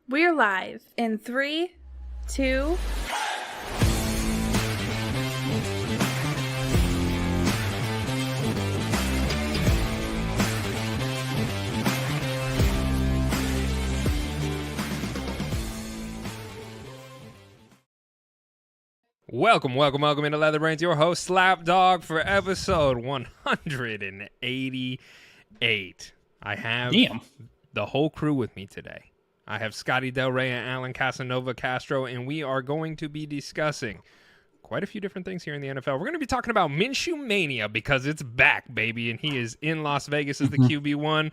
We're live in 3, 2... Welcome into Leather Brains, your host, Slapdog, for episode 188. I have the whole crew with me today. I have Scotty Del Rey and Alan Casanova Castro, and we are going to be discussing quite a few different things here in the NFL. We're going to be talking about Minshew Mania because it's back, baby, and he is in Las Vegas as the QB1.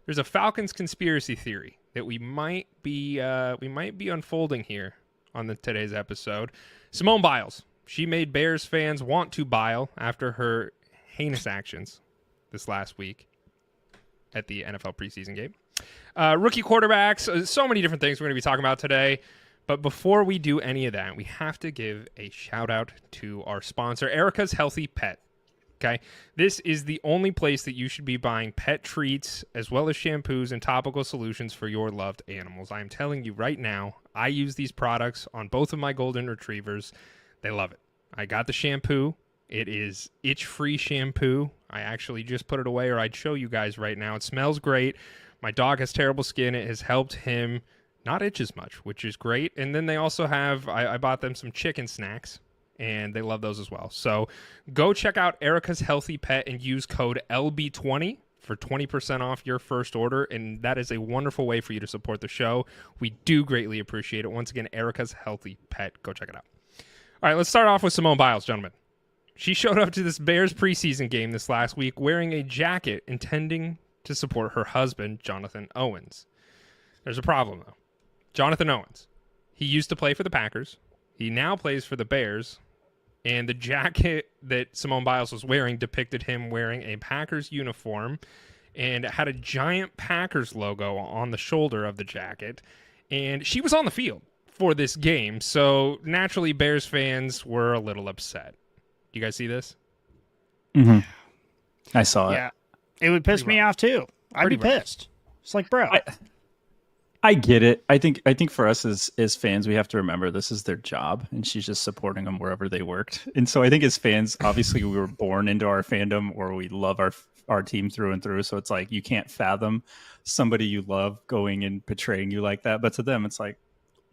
There's a Falcons conspiracy theory that we might be unfolding here on today's episode. Simone Biles. She made Bears fans want to bile after her heinous actions this last week at the NFL preseason game. Rookie quarterbacks, so many different things we're going to be talking about today. But before we do any of that, we have to give a shout out to our sponsor, Erica's Healthy Pet. Okay, this is the only place that you should be buying pet treats as well as shampoos and topical solutions for your loved animals. I am telling you right now, I use these products on both of my golden retrievers. They love it. I got the shampoo. It is itch-free shampoo. I actually just put it away, or I'd show you guys right now. It smells great. My dog has terrible skin. It has helped him not itch as much, which is great. And then they also have, I bought them some chicken snacks, and they love those as well. So go check out Erica's Healthy Pet and use code LB20 for 20% off your first order, and that is a wonderful way for you to support the show. We do greatly appreciate it. Once again, Erica's Healthy Pet. Go check it out. All right, let's start off with Simone Biles, gentlemen. She showed up to this Bears preseason game this last week wearing a jacket intending to support her husband, Jonathan Owens. There's a problem, though. Jonathan Owens, he used to play for the Packers. He now plays for the Bears. And the jacket that Simone Biles was wearing depicted him wearing a Packers uniform, and it had a giant Packers logo on the shoulder of the jacket. And she was on the field for this game, so naturally Bears fans were a little upset. You guys see this? Mm-hmm. I saw it. Yeah, it would piss me off too. I'd be pissed. It's like, bro. I get it. I think for us as fans, we have to remember this is their job, and she's just supporting them wherever they worked. And so I think as fans, obviously we were born into our fandom, or we love our team through and through. So it's like you can't fathom somebody you love going and portraying you like that. But to them, it's like,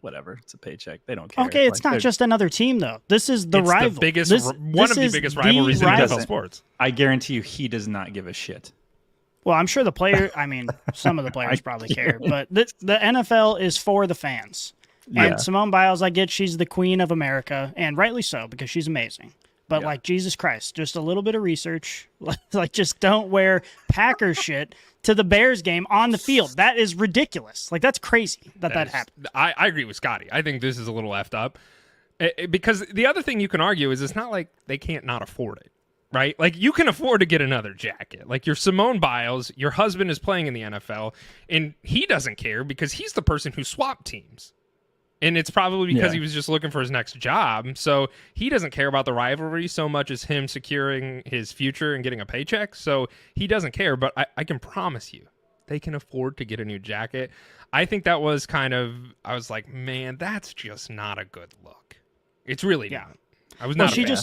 whatever. It's a paycheck. They don't care. Okay, it's not just another team though. This is the rival. The biggest, one of the biggest rivalries in NFL sports. I guarantee you, he does not give a shit. Well, I'm sure some of the players probably care, but the NFL is for the fans. Yeah. And Simone Biles, I get she's the queen of America, and rightly so, because she's amazing. But like, Jesus Christ, just a little bit of research. Like, just don't wear Packers shit to the Bears game on the field. That is ridiculous. Like, that's crazy that happened. I agree with Scotty. I think this is a little effed up. Because the other thing you can argue is it's not like they can't not afford it. Right? Like, you can afford to get another jacket. Like, you're Simone Biles, your husband is playing in the NFL, and he doesn't care because he's the person who swapped teams. And it's probably because he was just looking for his next job. So he doesn't care about the rivalry so much as him securing his future and getting a paycheck. So he doesn't care. But I can promise you, they can afford to get a new jacket. I think that was I was like, man, that's just not a good look. It's really not. I was not a fan.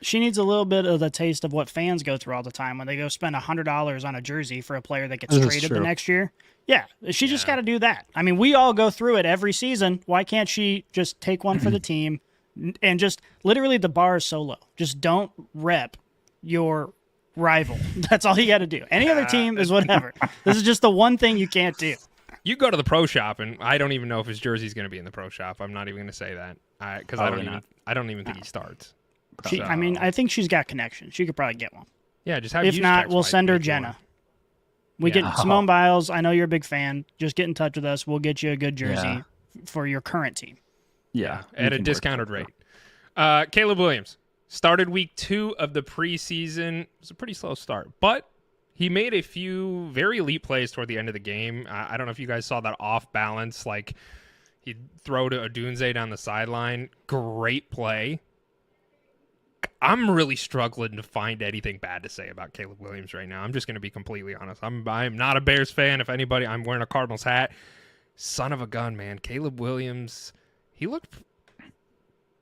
She needs a little bit of the taste of what fans go through all the time when they go spend $100 on a jersey for a player that gets traded the next year. Yeah, she just got to do that. I mean, we all go through it every season. Why can't she just take one for the team and just literally the bar is so low. Just don't rep your rival. That's all you got to do. Any other team is whatever. This is just the one thing you can't do. You go to the pro shop, and I don't even know if his jersey's going to be in the pro shop. I'm not even going to say that because I don't even think he starts. I think she's got connections. She could probably get one. Yeah, just have. If not, we'll send her Jenna. We get Simone Biles. I know you're a big fan. Just get in touch with us. We'll get you a good jersey for your current team. Yeah, at a discounted rate. Caleb Williams started week 2 of the preseason. It was a pretty slow start, but he made a few very elite plays toward the end of the game. I don't know if you guys saw that off balance, like he'd throw to Odunze down the sideline. Great play. I'm really struggling to find anything bad to say about Caleb Williams right now. I'm just going to be completely honest. I'm not a Bears fan. If anybody, I'm wearing a Cardinals hat. son of a gun, man. Caleb Williams, he looked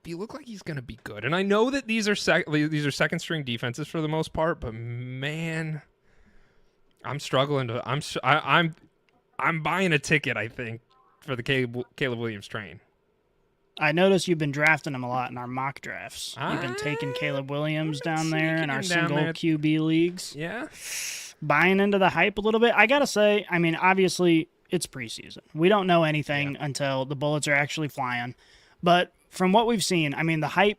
like he's going to be good. And I know that these are second string defenses for the most part, but man, I'm struggling to I'm buying a ticket, I think, for the Caleb Williams train. I noticed you've been drafting him a lot in our mock drafts. You've been taking Caleb Williams down there in our single QB leagues. Yeah. Buying into the hype a little bit. I got to say, I mean, obviously, it's preseason. We don't know anything until the bullets are actually flying. But from what we've seen, I mean, the hype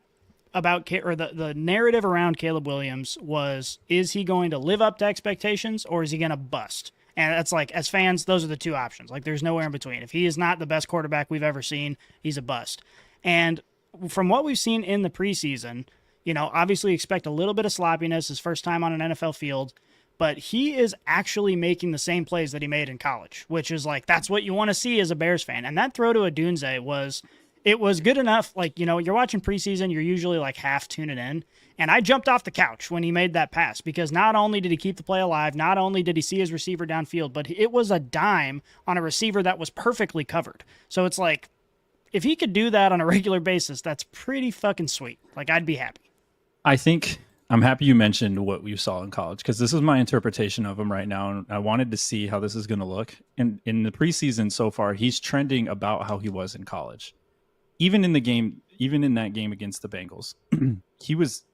about the narrative around Caleb Williams was, is he going to live up to expectations or is he going to bust? And that's like, as fans, those are the two options. Like, there's nowhere in between. If he is not the best quarterback we've ever seen, he's a bust. And from what we've seen in the preseason, obviously expect a little bit of sloppiness his first time on an NFL field, but he is actually making the same plays that he made in college, which is like, that's what you want to see as a Bears fan. And that throw to Odunze was good enough. Like, you're watching preseason, you're usually like half tuning in. And I jumped off the couch when he made that pass because not only did he keep the play alive, not only did he see his receiver downfield, but it was a dime on a receiver that was perfectly covered. So it's like, if he could do that on a regular basis, that's pretty fucking sweet. Like, I'd be happy. I think I'm happy you mentioned what you saw in college because this is my interpretation of him right now. And I wanted to see how this is going to look. And in the preseason so far, he's trending about how he was in college. Even in that game against the Bengals, he was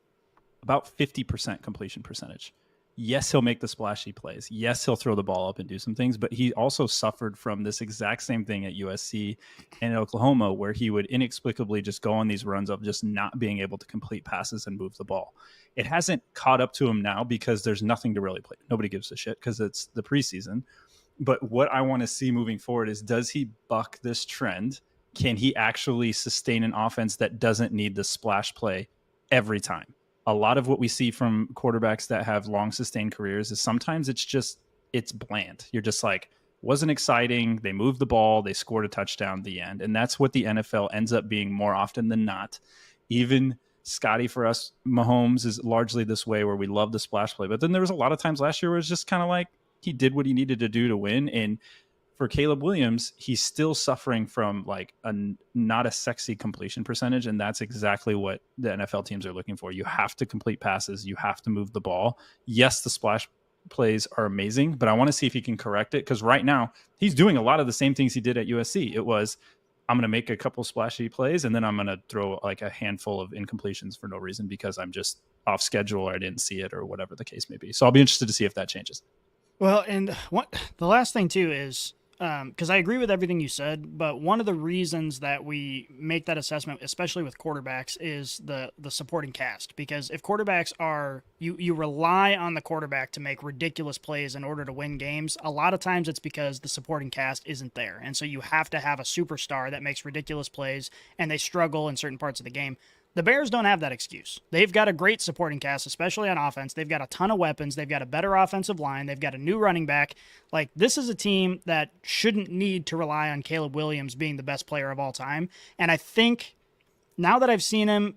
about 50% completion percentage. Yes, he'll make the splashy plays. Yes, he'll throw the ball up and do some things, but he also suffered from this exact same thing at USC and Oklahoma, where he would inexplicably just go on these runs of just not being able to complete passes and move the ball. It hasn't caught up to him now because there's nothing to really play. Nobody gives a shit because it's the preseason. But what I want to see moving forward is, does he buck this trend? Can he actually sustain an offense that doesn't need the splash play every time? A lot of what we see from quarterbacks that have long sustained careers is sometimes it's bland. You're just like, wasn't exciting. They moved the ball. They scored a touchdown at the end. And that's what the NFL ends up being more often than not. Even Scotty, for us, Mahomes is largely this way where we love the splash play. But then there was a lot of times last year where it's just kind of like he did what he needed to do to win. And for Caleb Williams, he's still suffering from like not a sexy completion percentage, and that's exactly what the NFL teams are looking for. You have to complete passes. You have to move the ball. Yes, the splash plays are amazing, but I want to see if he can correct it because right now he's doing a lot of the same things he did at USC. It was, I'm going to make a couple splashy plays, and then I'm going to throw like a handful of incompletions for no reason because I'm just off schedule or I didn't see it or whatever the case may be. So I'll be interested to see if that changes. Well, and the last thing too is, because I agree with everything you said, but one of the reasons that we make that assessment, especially with quarterbacks, is the supporting cast. Because if quarterbacks are, you rely on the quarterback to make ridiculous plays in order to win games, a lot of times it's because the supporting cast isn't there. And so you have to have a superstar that makes ridiculous plays, and they struggle in certain parts of the game. The Bears don't have that excuse. They've got a great supporting cast, especially on offense. They've got a ton of weapons. They've got a better offensive line. They've got a new running back. Like, this is a team that shouldn't need to rely on Caleb Williams being the best player of all time. And I think now that I've seen him,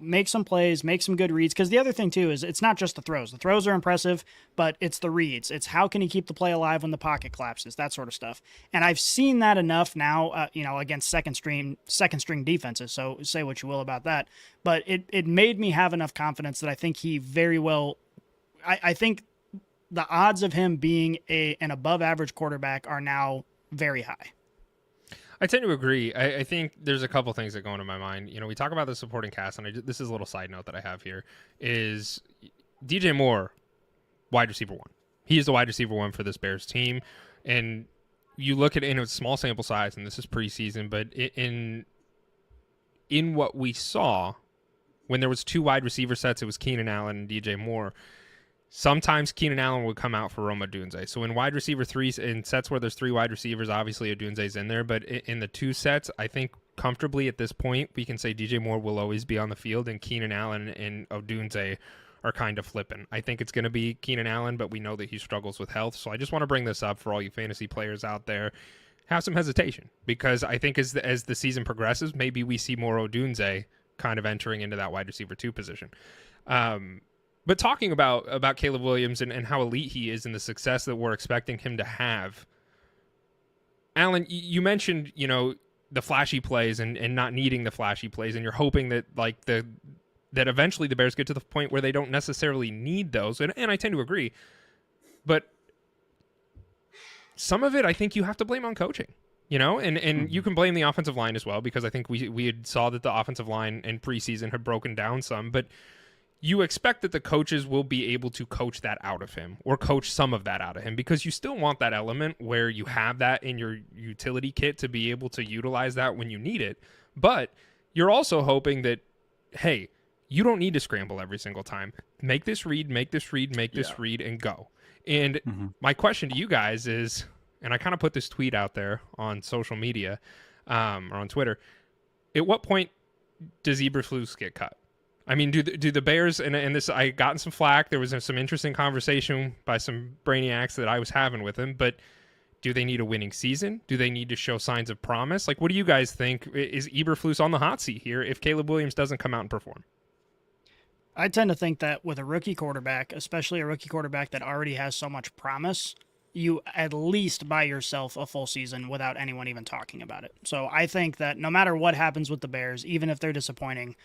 make some plays, make some good reads, because the other thing too is it's not just the throws. The throws are impressive, but it's the reads. It's how can he keep the play alive when the pocket collapses, that sort of stuff. And I've seen that enough now, against second string defenses. So say what you will about that, but it made me have enough confidence that I think he very well. I think the odds of him being an above average quarterback are now very high. I tend to agree. I think there's a couple things that go into my mind. We talk about the supporting cast, and this is a little side note that I have here, is DJ Moore, wide receiver one. He is the wide receiver one for this Bears team. And you look at it in a small sample size, and this is preseason, but in what we saw, when there was two wide receiver sets, it was Keenan Allen and DJ Moore. Sometimes Keenan Allen would come out for Odunze. So in wide receiver threes, in sets where there's three wide receivers, obviously Odunze's in there. But in the two sets, I think comfortably at this point, we can say DJ Moore will always be on the field, and Keenan Allen and Odunze are kind of flipping. I think it's going to be Keenan Allen, but we know that he struggles with health. So I just want to bring this up for all you fantasy players out there. Have some hesitation, because I think as the season progresses, maybe we see more Odunze kind of entering into that wide receiver 2 position. But talking about Caleb Williams and how elite he is and the success that we're expecting him to have, Alan, you mentioned, the flashy plays and not needing the flashy plays, and you're hoping that that eventually the Bears get to the point where they don't necessarily need those, and I tend to agree. But some of it, I think you have to blame on coaching, and you can blame the offensive line as well, because I think we had saw that the offensive line in preseason had broken down some, but you expect that the coaches will be able to coach that out of him, or coach some of that out of him, because you still want that element where you have that in your utility kit to be able to utilize that when you need it. But you're also hoping that, hey, you don't need to scramble every single time. Make this read, make this read, make this read, and go. And my question to you guys is, and I kind of put this tweet out there on social media, or on Twitter, at what point does Eberflus get cut? I mean, do the Bears, and this, I gotten some flack. There was some interesting conversation by some brainiacs that I was having with him, but do they need a winning season? Do they need to show signs of promise? Like, what do you guys think? Is Eberflus on the hot seat here if Caleb Williams doesn't come out and perform? I tend to think that with a rookie quarterback, especially a rookie quarterback that already has so much promise, you at least buy yourself a full season without anyone even talking about it. So I think that no matter what happens with the Bears, even if they're disappointing,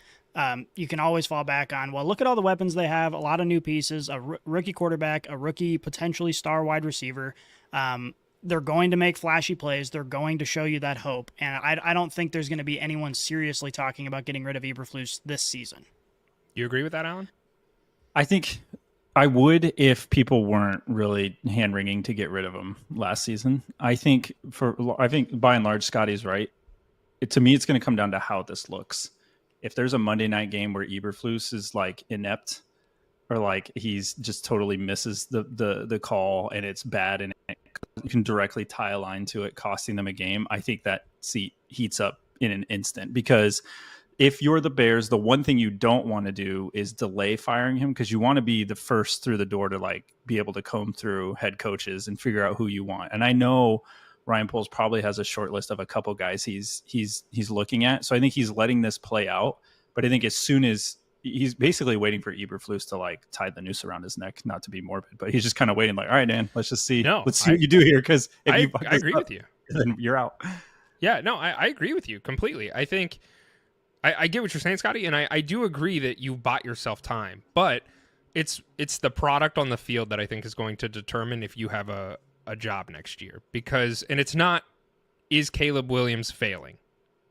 you can always fall back on, well, look at all the weapons they have, a lot of new pieces, a rookie quarterback, a rookie potentially star wide receiver. They're going to make flashy plays. They're going to show you that hope. And I don't think there's going to be anyone seriously talking about getting rid of Eberflus this season. You agree with that, Alan? I think I would if people weren't really hand-wringing to get rid of him last season. I think by and large, Scotty's right. To me, it's going to come down to how this looks. If there's a Monday night game where Eberflus is like inept, or like he's just totally misses the call and it's bad and you can directly tie a line to it, costing them a game, I think that seat heats up in an instant. Because if you're the Bears, the one thing you don't want to do is delay firing him, because you want to be the first through the door to like be able to comb through head coaches and figure out who you want. And I know Ryan Poles probably has a short list of a couple guys he's looking at. So I think he's letting this play out. But I think as soon as he's basically waiting for Eberflus to like tie the noose around his neck, not to be morbid, but he's just kind of waiting like, all right, Dan, let's just see. Let's see what you do here. Because if I agree with you, then you're out. Yeah, no, I agree with you completely. I think I get what you're saying, Scotty, and I do agree that you bought yourself time, but it's the product on the field that I think is going to determine if you have a job next year. And it's not, is Caleb Williams failing?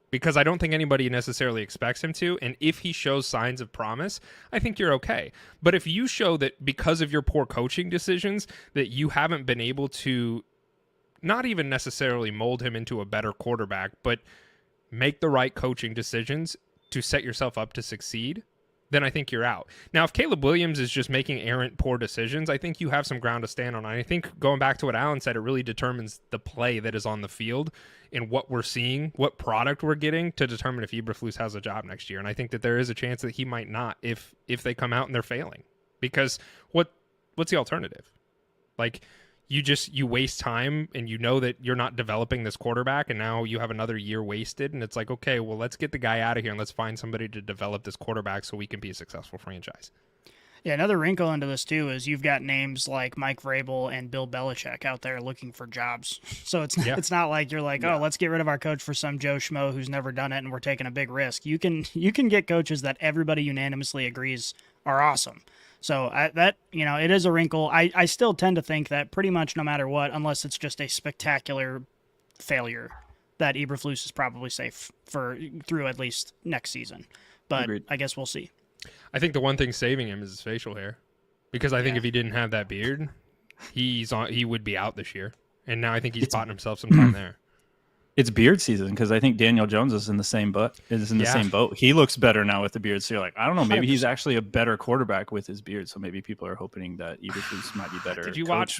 Because I don't think anybody necessarily expects him to, and if he shows signs of promise, I think you're okay. But if you show that because of your poor coaching decisions that you haven't been able to not even necessarily mold him into a better quarterback, but make the right coaching decisions to set yourself up to succeed, then I think you're out. Now, if Caleb Williams is just making errant poor decisions, I think you have some ground to stand on. I think going back to what Alan said, it really determines the play that is on the field and what we're seeing, what product we're getting to determine if Eberflus has a job next year. And I think that there is a chance that he might not if they come out and they're failing. Because what's the alternative? Like, you waste time, and you know that you're not developing this quarterback, and now you have another year wasted, and it's like, okay, well, let's get the guy out of here and let's find somebody to develop this quarterback so we can be a successful franchise. Yeah, another wrinkle into this too is you've got names like Mike Vrabel and Bill Belichick out there looking for jobs. So it's not like you're like, oh, let's get rid of our coach for some Joe Schmo who's never done it and we're taking a big risk. You can get coaches that everybody unanimously agrees are awesome. So it is a wrinkle. I still tend to think that pretty much no matter what, unless it's just a spectacular failure, that Eberflus is probably safe through at least next season. But agreed. I guess we'll see. I think the one thing saving him is his facial hair, because I think if he didn't have that beard, he would be out this year. And now I think he's bought himself some time there. It's beard season, because I think Daniel Jones is in the same boat. Same boat. He looks better now with the beard. So you're like, I don't know, maybe 100%. He's actually a better quarterback with his beard. So maybe people are hoping that Eberflus might be better. Did you watch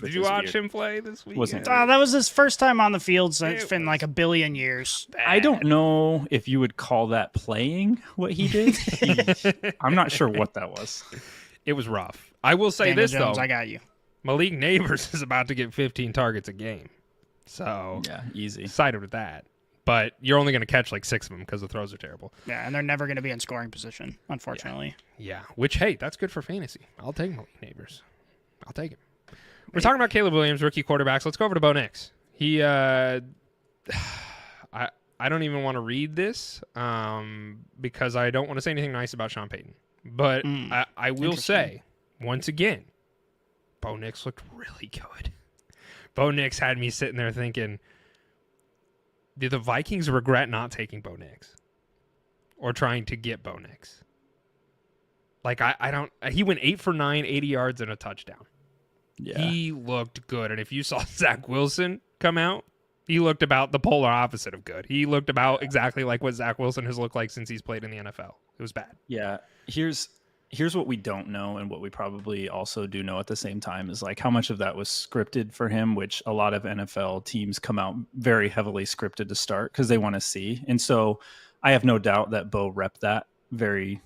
him play this week? That was his first time on the field since in like a billion years. Bad. I don't know if you would call that playing what he did. I'm not sure what that was. It was rough. I will say Daniel this Jones, though. I got you. Malik Neighbors is about to get 15 targets a game. So yeah, easy. Excited with that. But you're only going to catch like 6 of them because the throws are terrible. Yeah, and they're never going to be in scoring position, unfortunately. Yeah. Which, hey, that's good for fantasy. I'll take Malik Neighbors. I'll take him. We're talking about Caleb Williams, rookie quarterbacks. Let's go over to Bo Nix. He I don't even want to read this because I don't want to say anything nice about Sean Payton. But I will say, once again, Bo Nix looked really good. Bo Nix had me sitting there thinking, do the Vikings regret not taking Bo Nix or trying to get Bo Nix? Like, I don't... He went 8 for 9, 80 yards, and a touchdown. Yeah. He looked good. And if you saw Zach Wilson come out, he looked about the polar opposite of good. He looked about exactly like what Zach Wilson has looked like since he's played in the NFL. It was bad. Yeah. Here's what we don't know, and what we probably also do know at the same time, is like how much of that was scripted for him, which a lot of NFL teams come out very heavily scripted to start because they want to see. And so I have no doubt that Bo repped that very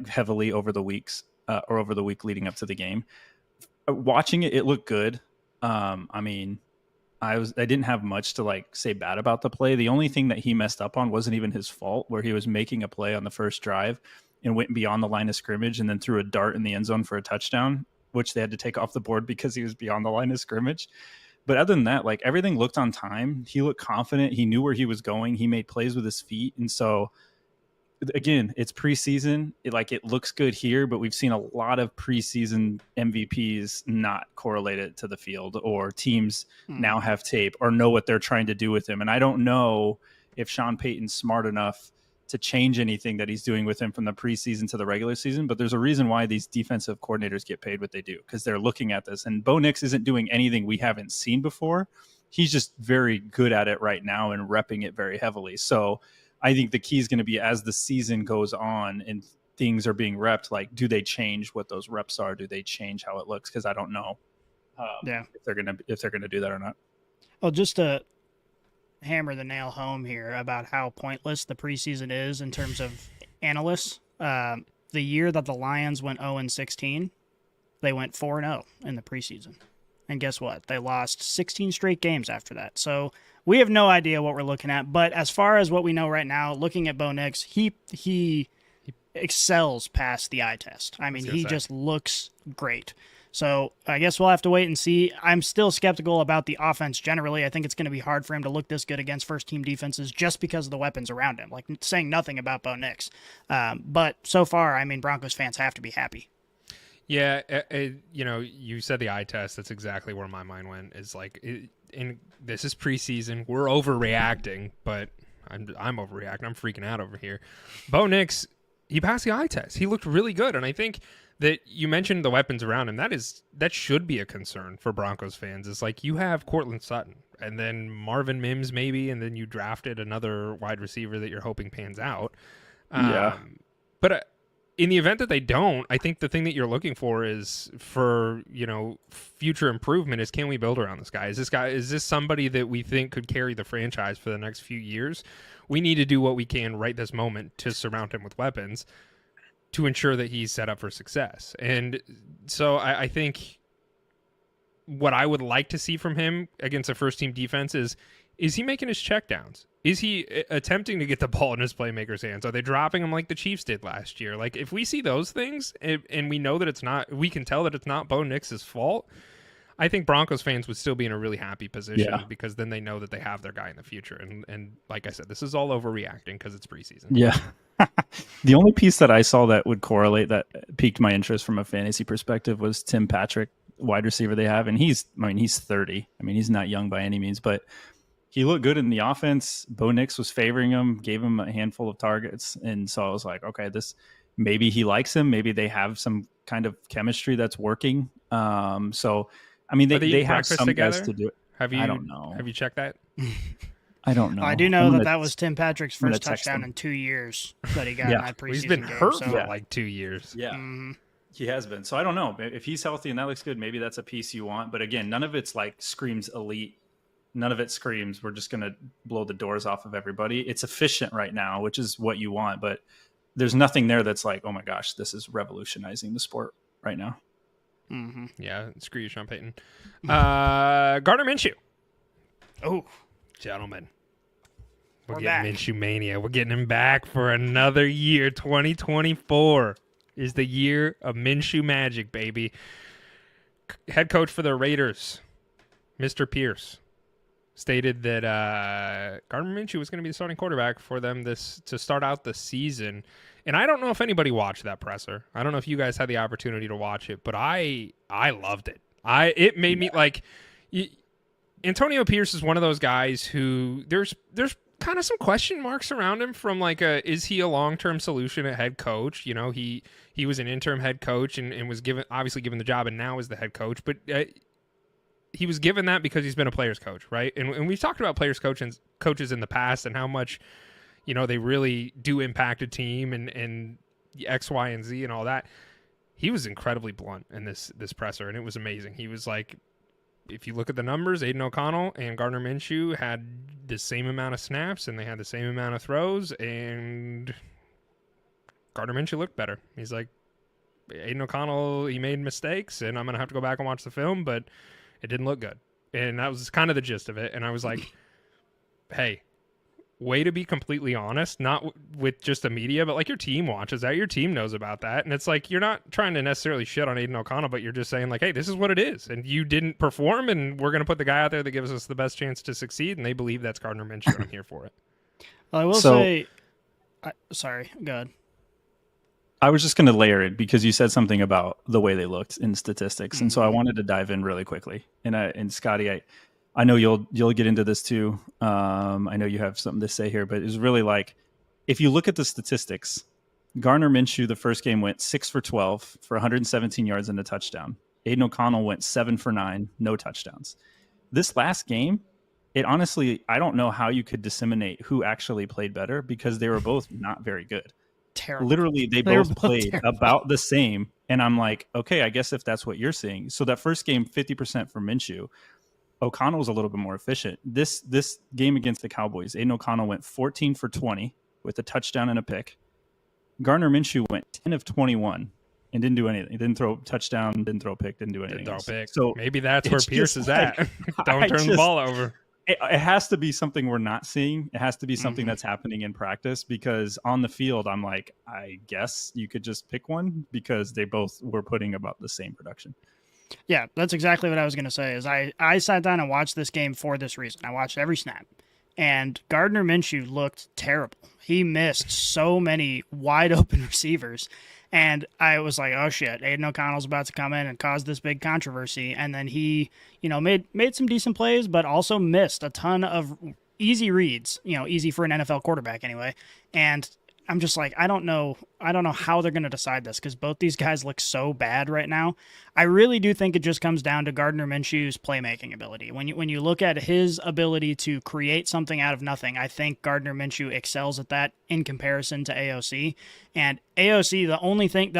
heavily over the weeks or over the week leading up to the game. Watching it looked good. I mean, I didn't have much to say bad about the play. The only thing that he messed up on wasn't even his fault, where he was making a play on the first drive and went beyond the line of scrimmage and then threw a dart in the end zone for a touchdown, which they had to take off the board because he was beyond the line of scrimmage. But other than that, everything looked on time. He looked confident. He knew where he was going. He made plays with his feet. And so, again, it's preseason. It looks good here, but we've seen a lot of preseason MVPs not correlated to the field, or teams now have tape or know what they're trying to do with him. And I don't know if Sean Payton's smart enough to change anything that he's doing with him from the preseason to the regular season. But there's a reason why these defensive coordinators get paid what they do, because they're looking at this. And Bo Nix isn't doing anything we haven't seen before. He's just very good at it right now and repping it very heavily. So I think the key is going to be, as the season goes on and things are being repped, do they change what those reps are? Do they change how it looks? Because I don't know if they're going to do that or not. Well, just to hammer the nail home here about how pointless the preseason is in terms of analysts. The year that the Lions went 0-16, they went 4-0 in the preseason. And guess what? They lost 16 straight games after that. So we have no idea what we're looking at. But as far as what we know right now, looking at Bo Nix, he excels past the eye test. I mean, he just looks great. So I guess we'll have to wait and see. I'm still skeptical about the offense generally. I think it's going to be hard for him to look this good against first-team defenses just because of the weapons around him, saying nothing about Bo Nix. But so far, I mean, Broncos fans have to be happy. Yeah, you said the eye test. That's exactly where my mind went. Is and this is preseason. We're overreacting, but I'm overreacting. I'm freaking out over here. Bo Nix, he passed the eye test. He looked really good, and I think that you mentioned the weapons around him. That should be a concern for Broncos fans. It's you have Courtland Sutton and then Marvin Mims maybe, and then you drafted another wide receiver that you're hoping pans out. But in the event that they don't, I think the thing that you're looking for is for future improvement is, can we build around this guy? Is this somebody that we think could carry the franchise for the next few years? We need to do what we can right this moment to surround him with weapons to ensure that he's set up for success. And so I think what I would like to see from him against a first-team defense is he making his checkdowns? Is he attempting to get the ball in his playmakers' hands? Are they dropping him like the Chiefs did last year? If we see those things and we know that we can tell that it's not Bo Nix's fault, I think Broncos fans would still be in a really happy position because then they know that they have their guy in the future. And like I said, this is all overreacting because it's preseason. Yeah. The only piece that I saw that would correlate, that piqued my interest from a fantasy perspective, was Tim Patrick, wide receiver they have. And he's 30. I mean, he's not young by any means, but he looked good in the offense. Bo Nix was favoring him, gave him a handful of targets. And so I was like, okay, maybe he likes him. Maybe they have some kind of chemistry that's working. So, I mean, they have some guys to do it. I don't know. Have you checked that? I don't know. I do know that was Tim Patrick's first touchdown in 2 years that he got in that preseason he's been game, hurt for 2 years. Yeah, he has been. So I don't know. If he's healthy and that looks good, maybe that's a piece you want. But again, none of it's screams elite. None of it screams we're just going to blow the doors off of everybody. It's efficient right now, which is what you want. But there's nothing there that's oh my gosh, this is revolutionizing the sport right now. Mm-hmm. Yeah, screw you, Sean Payton. Gardner Minshew. Oh, gentlemen. We're getting Minshew Mania. We're getting him back for another year. 2024 is the year of Minshew magic, baby. Head coach for the Raiders, Mr. Pierce, stated that Gardner Minshew was going to be the starting quarterback for them to start out the season. And I don't know if anybody watched that presser. I don't know if you guys had the opportunity to watch it, but I loved it. It made me like Antonio Pierce is one of those guys who there's kind of some question marks around him from like is he a long-term solution at head coach? You know, he was an interim head coach and was obviously given the job and now is the head coach, but he was given that because he's been a player's coach, right? And we've talked about players coaches in the past and how much, you know, they really do impact a team and X, Y, and Z and all that. He was incredibly blunt in this presser, and it was amazing. He was like, if you look at the numbers, Aiden O'Connell and Gardner Minshew had the same amount of snaps, and they had the same amount of throws, and Gardner Minshew looked better. He's like, Aiden O'Connell, he made mistakes, and I'm going to have to go back and watch the film, but it didn't look good. And that was kind of the gist of it. And I was like, hey, way to be completely honest, not with just the media, but like your team watches that, your team knows about that. And it's like, you're not trying to necessarily shit on Aiden O'Connell, but you're just saying like, hey, this is what it is. And you didn't perform, and we're going to put the guy out there that gives us the best chance to succeed. And they believe that's Gardner Minshew, and I'm here for it. I will say, sorry, go ahead. I was just going to layer it because you said something about the way they looked in statistics. And so I wanted to dive in really quickly. And Scotty, I know you'll get into this too. I know you have something to say here, but it's really like, if you look at the statistics, Gardner Minshew, the first game went 6 for 12 for 117 yards and a touchdown. Aiden O'Connell went 7 for 9, no touchdowns. This last game, it honestly, I don't know how you could disseminate who actually played better because they were both not very good. Terrible. Literally, they both played about the same. And I'm like, okay, I guess if that's what you're seeing. So that first game, 50% for Minshew. O'Connell was a little bit more efficient. This game against the Cowboys, Aiden O'Connell went 14 for 20 with a touchdown and a pick. Gardner Minshew went 10 of 21 and didn't do anything. He didn't throw a touchdown, didn't throw a pick, didn't do anything else. So maybe that's where Pierce is at. Don't turn the ball over. It has to be something we're not seeing. It has to be something that's happening in practice, because on the field, I'm like, I guess you could just pick one because they both were putting about the same production. Yeah, that's exactly what I was going to say. Is I sat down and watched this game for this reason. I watched every snap, and Gardner Minshew looked terrible. He missed so many wide open receivers. And I was like, oh shit, Aiden O'Connell's about to come in and cause this big controversy. And then he, made some decent plays, but also missed a ton of easy reads, easy for an NFL quarterback anyway. And I'm just like, I don't know how they're going to decide this, because both these guys look so bad right now. I really do think it just comes down to Gardner Minshew's playmaking ability. When you look at his ability to create something out of nothing, I think Gardner Minshew excels at that in comparison to AOC. And AOC, the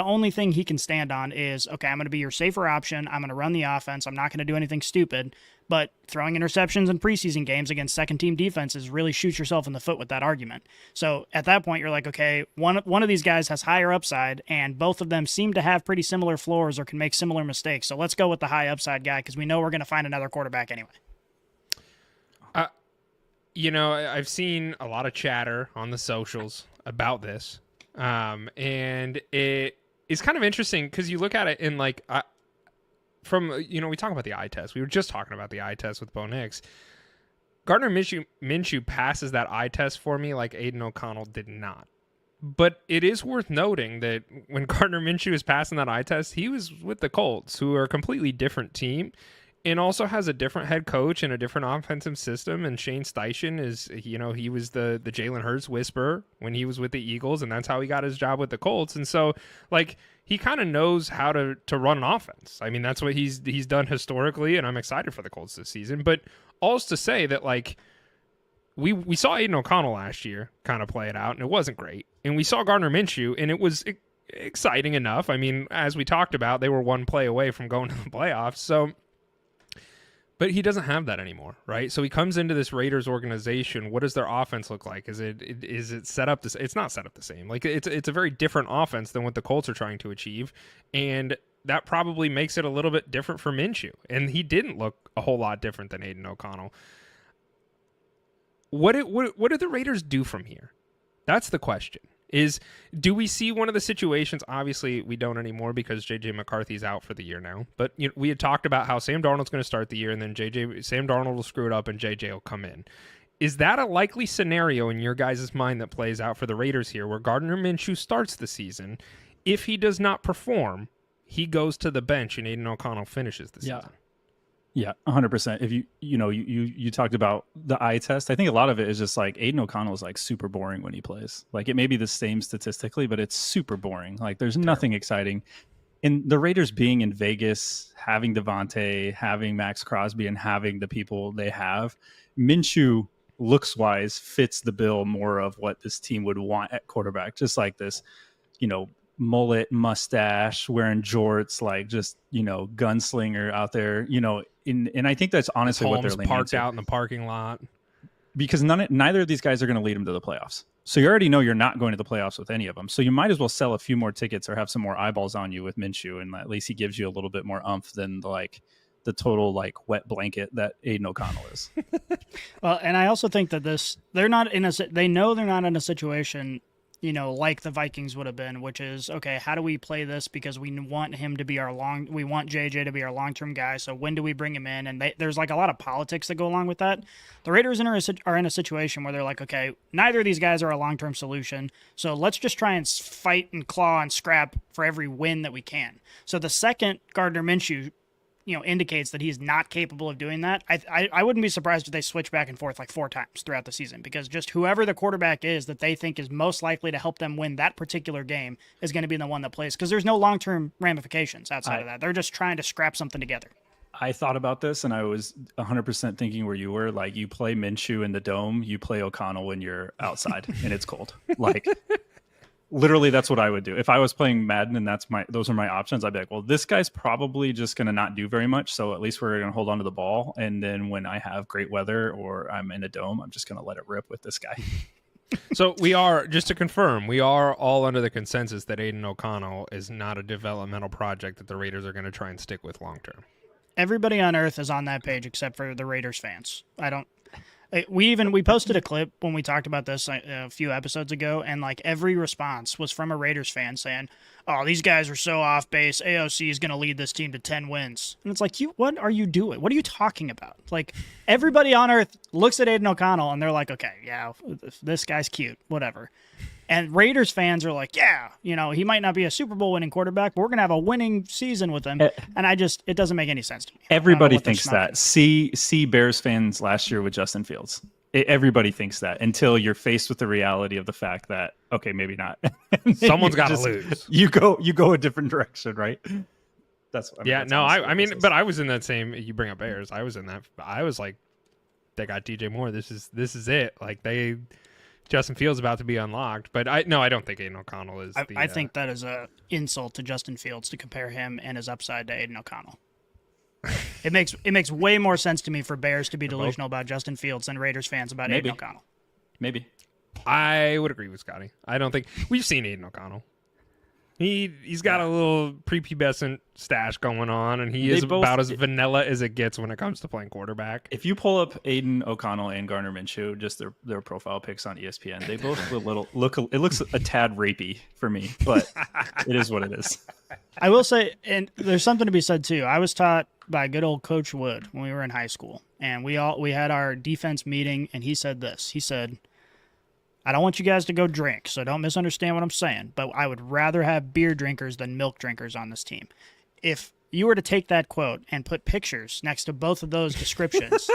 only thing he can stand on is, okay, I'm going to be your safer option. I'm going to run the offense. I'm not going to do anything stupid. But throwing interceptions in preseason games against second-team defenses really shoots yourself in the foot with that argument. So at that point, you're like, okay, one of these guys has higher upside, and both of them seem to have pretty similar floors or can make similar mistakes. So let's go with the high upside guy, because we know we're going to find another quarterback anyway. I've seen a lot of chatter on the socials about this, and it is kind of interesting because you look at it in like. We talk about the eye test. We were just talking about the eye test with Bo Nix. Gardner Minshew passes that eye test for me like Aiden O'Connell did not. But it is worth noting that when Gardner Minshew is passing that eye test, he was with the Colts, who are a completely different team and also has a different head coach and a different offensive system. And Shane Steichen is, he was the Jalen Hurts whisperer when he was with the Eagles, and that's how he got his job with the Colts. And so, he kind of knows how to run an offense. I mean, that's what he's done historically, and I'm excited for the Colts this season. But all's to say that, we saw Aiden O'Connell last year kind of play it out, and it wasn't great. And we saw Gardner Minshew, and it was exciting enough. I mean, as we talked about, they were one play away from going to the playoffs. So, but he doesn't have that anymore, right? So he comes into this Raiders organization. What does their offense look like? Is it set up? It's not set up the same. It's a very different offense than what the Colts are trying to achieve, and that probably makes it a little bit different for Minshew. And he didn't look a whole lot different than Aiden O'Connell. What did the Raiders do from here? That's the question. Do we see one of the situations? Obviously, we don't anymore because J.J. McCarthy's out for the year now. But we had talked about how Sam Darnold's going to start the year, and then Sam Darnold will screw it up, and J.J. will come in. Is that a likely scenario in your guys' mind that plays out for the Raiders here, where Gardner Minshew starts the season? If he does not perform, he goes to the bench, and Aiden O'Connell finishes the season. Yeah, 100%. If you talked about the eye test, I think a lot of it is just like Aiden O'Connell is like super boring when he plays. Like it may be the same statistically, but it's super boring. Like there's nothing exciting. And the Raiders being in Vegas, having Devontae, having Max Crosby, and having the people they have, Minshew looks-wise fits the bill more of what this team would want at quarterback. Just like this, mullet, mustache, wearing jorts, like just gunslinger out there, and I think that's honestly what they're leaning parked into. Out in the parking lot, because neither of these guys are going to lead them to the playoffs. So you already know you're not going to the playoffs with any of them. So you might as well sell a few more tickets or have some more eyeballs on you with Minshew, and at least he gives you a little bit more oomph than the total wet blanket that Aiden O'Connell is. Well, and I also think that they know they're not in a situation like the Vikings would have been, which is, okay, how do we play this? Because we want him to be we want JJ to be our long-term guy. So when do we bring him in? And there's a lot of politics that go along with that. The Raiders are in a situation where they're like, okay, neither of these guys are a long-term solution. So let's just try and fight and claw and scrap for every win that we can. So the second Gardner Minshew indicates that he's not capable of doing that, I wouldn't be surprised if they switch back and forth 4 times throughout the season, because just whoever the quarterback is that they think is most likely to help them win that particular game is going to be the one that plays, because there's no long-term ramifications outside of that. They're just trying to scrap something together. I thought about this, and I was 100% thinking where you were. Like, you play Minshew in the dome, you play O'Connell when you're outside and it's cold. Literally, that's what I would do if I was playing Madden, and those are my options. I'd be like, well, this guy's probably just going to not do very much, so at least we're going to hold on to the ball. And then when I have great weather or I'm in a dome, I'm just going to let it rip with this guy. So just to confirm, we are all under the consensus that Aiden O'Connell is not a developmental project that the Raiders are going to try and stick with long term. Everybody on earth is on that page except for the Raiders fans. We posted a clip when we talked about this a few episodes ago, and every response was from a Raiders fan saying, "Oh, these guys are so off base. AOC is going to lead this team to 10 wins." And it's what are you doing? What are you talking about? Everybody on earth looks at Aiden O'Connell and they're like, "Okay, yeah, this guy's cute, whatever." And Raiders fans are like, "Yeah, he might not be a Super Bowl winning quarterback, but we're going to have a winning season with him." And it doesn't make any sense to me. Everybody thinks that. See Bears fans last year with Justin Fields. Everybody thinks that until you're faced with the reality of the fact that, okay, maybe not. Someone's got to lose. You go a different direction, right? That's what but I was in that same. You bring up Bears. I was in that. I was like, they got DJ Moore. This is it. Justin Fields about to be unlocked, but I don't think Aiden O'Connell is. I think that is an insult to Justin Fields to compare him and his upside to Aiden O'Connell. It makes way more sense to me for Bears to be delusional about Justin Fields than Raiders fans about Aiden O'Connell. Maybe. I would agree with Scotty. I don't think we've seen Aiden O'Connell. He's got a little prepubescent stash going on, and he is about as vanilla as it gets when it comes to playing quarterback. If you pull up Aiden O'Connell and Gardner Minshew, just their profile pics on ESPN, they both it looks a tad rapey for me, but it is what it is. I will say, and there's something to be said too. I was taught by good old Coach Wood when we were in high school, and we had our defense meeting, and he said this. He said, "I don't want you guys to go drink, so don't misunderstand what I'm saying, but I would rather have beer drinkers than milk drinkers on this team." If you were to take that quote and put pictures next to both of those descriptions,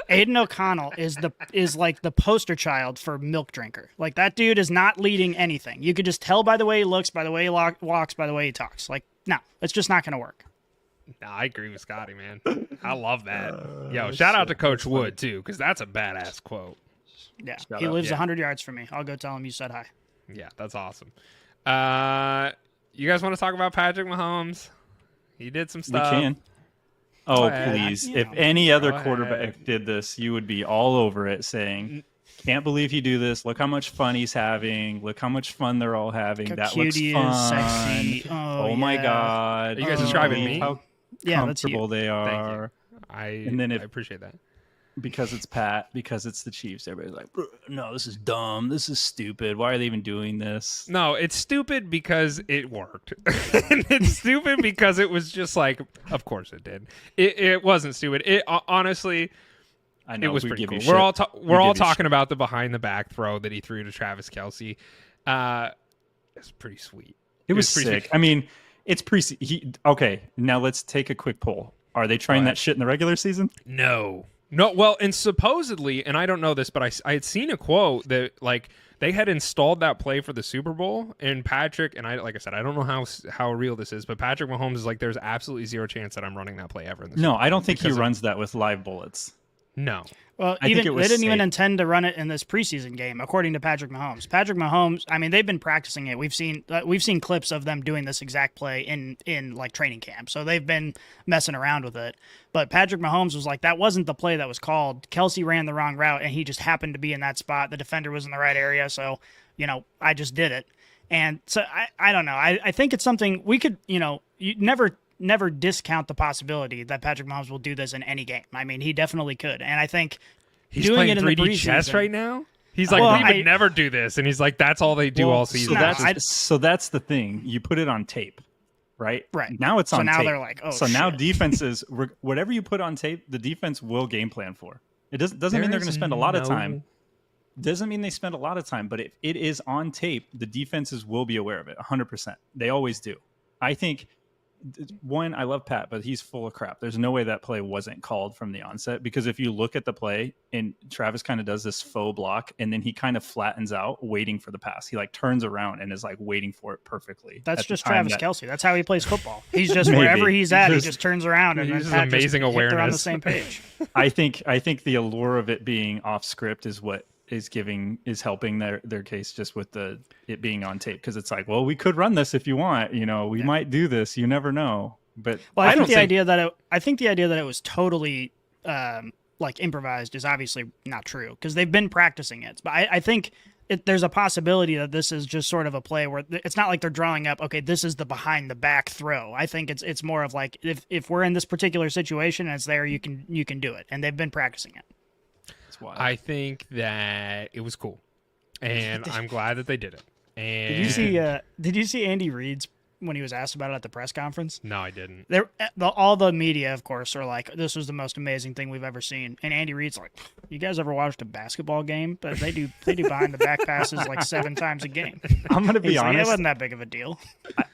Aiden O'Connell is like the poster child for milk drinker. That dude is not leading anything. You could just tell by the way he looks, by the way he walks, by the way he talks. No, it's just not going to work. No, I agree with Scotty, man. I love that. Shout out to Coach Wood, too, because that's a badass quote. Yeah, he lives 100 yards from me. I'll go tell him you said hi. Yeah, that's awesome. You guys want to talk about Patrick Mahomes? He did some stuff. We can. Oh, please. If any other quarterback did this, you would be all over it saying, "Can't believe you do this. Look how much fun he's having. Look how much fun they're all having. That looks fun. Sexy. Oh my God. Are you guys describing me? How comfortable they are." I appreciate that. because it's Pat, because it's the Chiefs, everybody's like, no, this is dumb. This is stupid. Why are they even doing this? No, it's stupid because it worked. And it's stupid because it was just like, of course it did. It wasn't stupid. It honestly, I know, it was pretty cool. We're all talking about the behind the back throw that he threw to Travis Kelce. It's pretty sweet. It was sick. Sweet. I mean, it's okay, now let's take a quick poll. Are they trying that shit in the regular season? No. Well, and supposedly, and I don't know this, but I had seen a quote that like they had installed that play for the Super Bowl, and Patrick, and like I said, I don't know how real this is, but Patrick Mahomes is like, there's absolutely zero chance that I'm running that play ever in the Super Bowl. I don't think he runs that with live bullets. No. Well, they didn't even intend to run it in this preseason game, according to Patrick Mahomes. Patrick Mahomes, I mean, they've been practicing it. We've seen clips of them doing this exact play in like training camp. So they've been messing around with it. But Patrick Mahomes was like, that wasn't the play that was called. Kelce ran the wrong route, and he just happened to be in that spot. The defender was in the right area, so I just did it. And so I don't know. I think it's something we could, you never discount the possibility that Patrick Mahomes will do this in any game. I mean, he definitely could. And I think he's doing playing it in 3D the preseason, chess right now. He's like, we would never do this. And he's like, that's all they do all season. So that's the thing. You put it on tape, right? Right. Now it's on tape. So now they're like, oh, so shit. now defenses, whatever you put on tape, the defense will game plan for. It doesn't mean they're going to spend a lot of time. Doesn't mean they spend a lot of time. But if it is on tape, the defenses will be aware of it 100%. They always do. I think... One, I love Pat, but he's full of crap. There's no way that play wasn't called from the onset, because if you look at the play, and Travis kind of does this faux block, and then he kind of flattens out waiting for the pass. He like turns around and is like waiting for it perfectly. That's just Travis Kelce. That's how he plays football. He's just wherever he's at, he just turns around and he's amazing awareness. They're on the same page. I think the allure of it being off script is what is helping their case, just with it being on tape, because it's like, well, we could run this if you want, we might do this, you never know. But I think the idea that it was totally like improvised is obviously not true, because they've been practicing it. But I think there's a possibility that this is just sort of a play where it's not like they're drawing up, okay, this is the behind the back throw. I think it's more of like, if we're in this particular situation and it's there, you can do it, and they've been practicing it. I think that it was cool, and I'm glad that they did it. And did you see Andy Reid's when he was asked about it at the press conference? No, I didn't. All the media, of course, are like, this was the most amazing thing we've ever seen. And Andy Reid's like, you guys ever watched a basketball game? But they do behind the back passes like 7 times a game. I'm gonna be honest, it wasn't that big of a deal.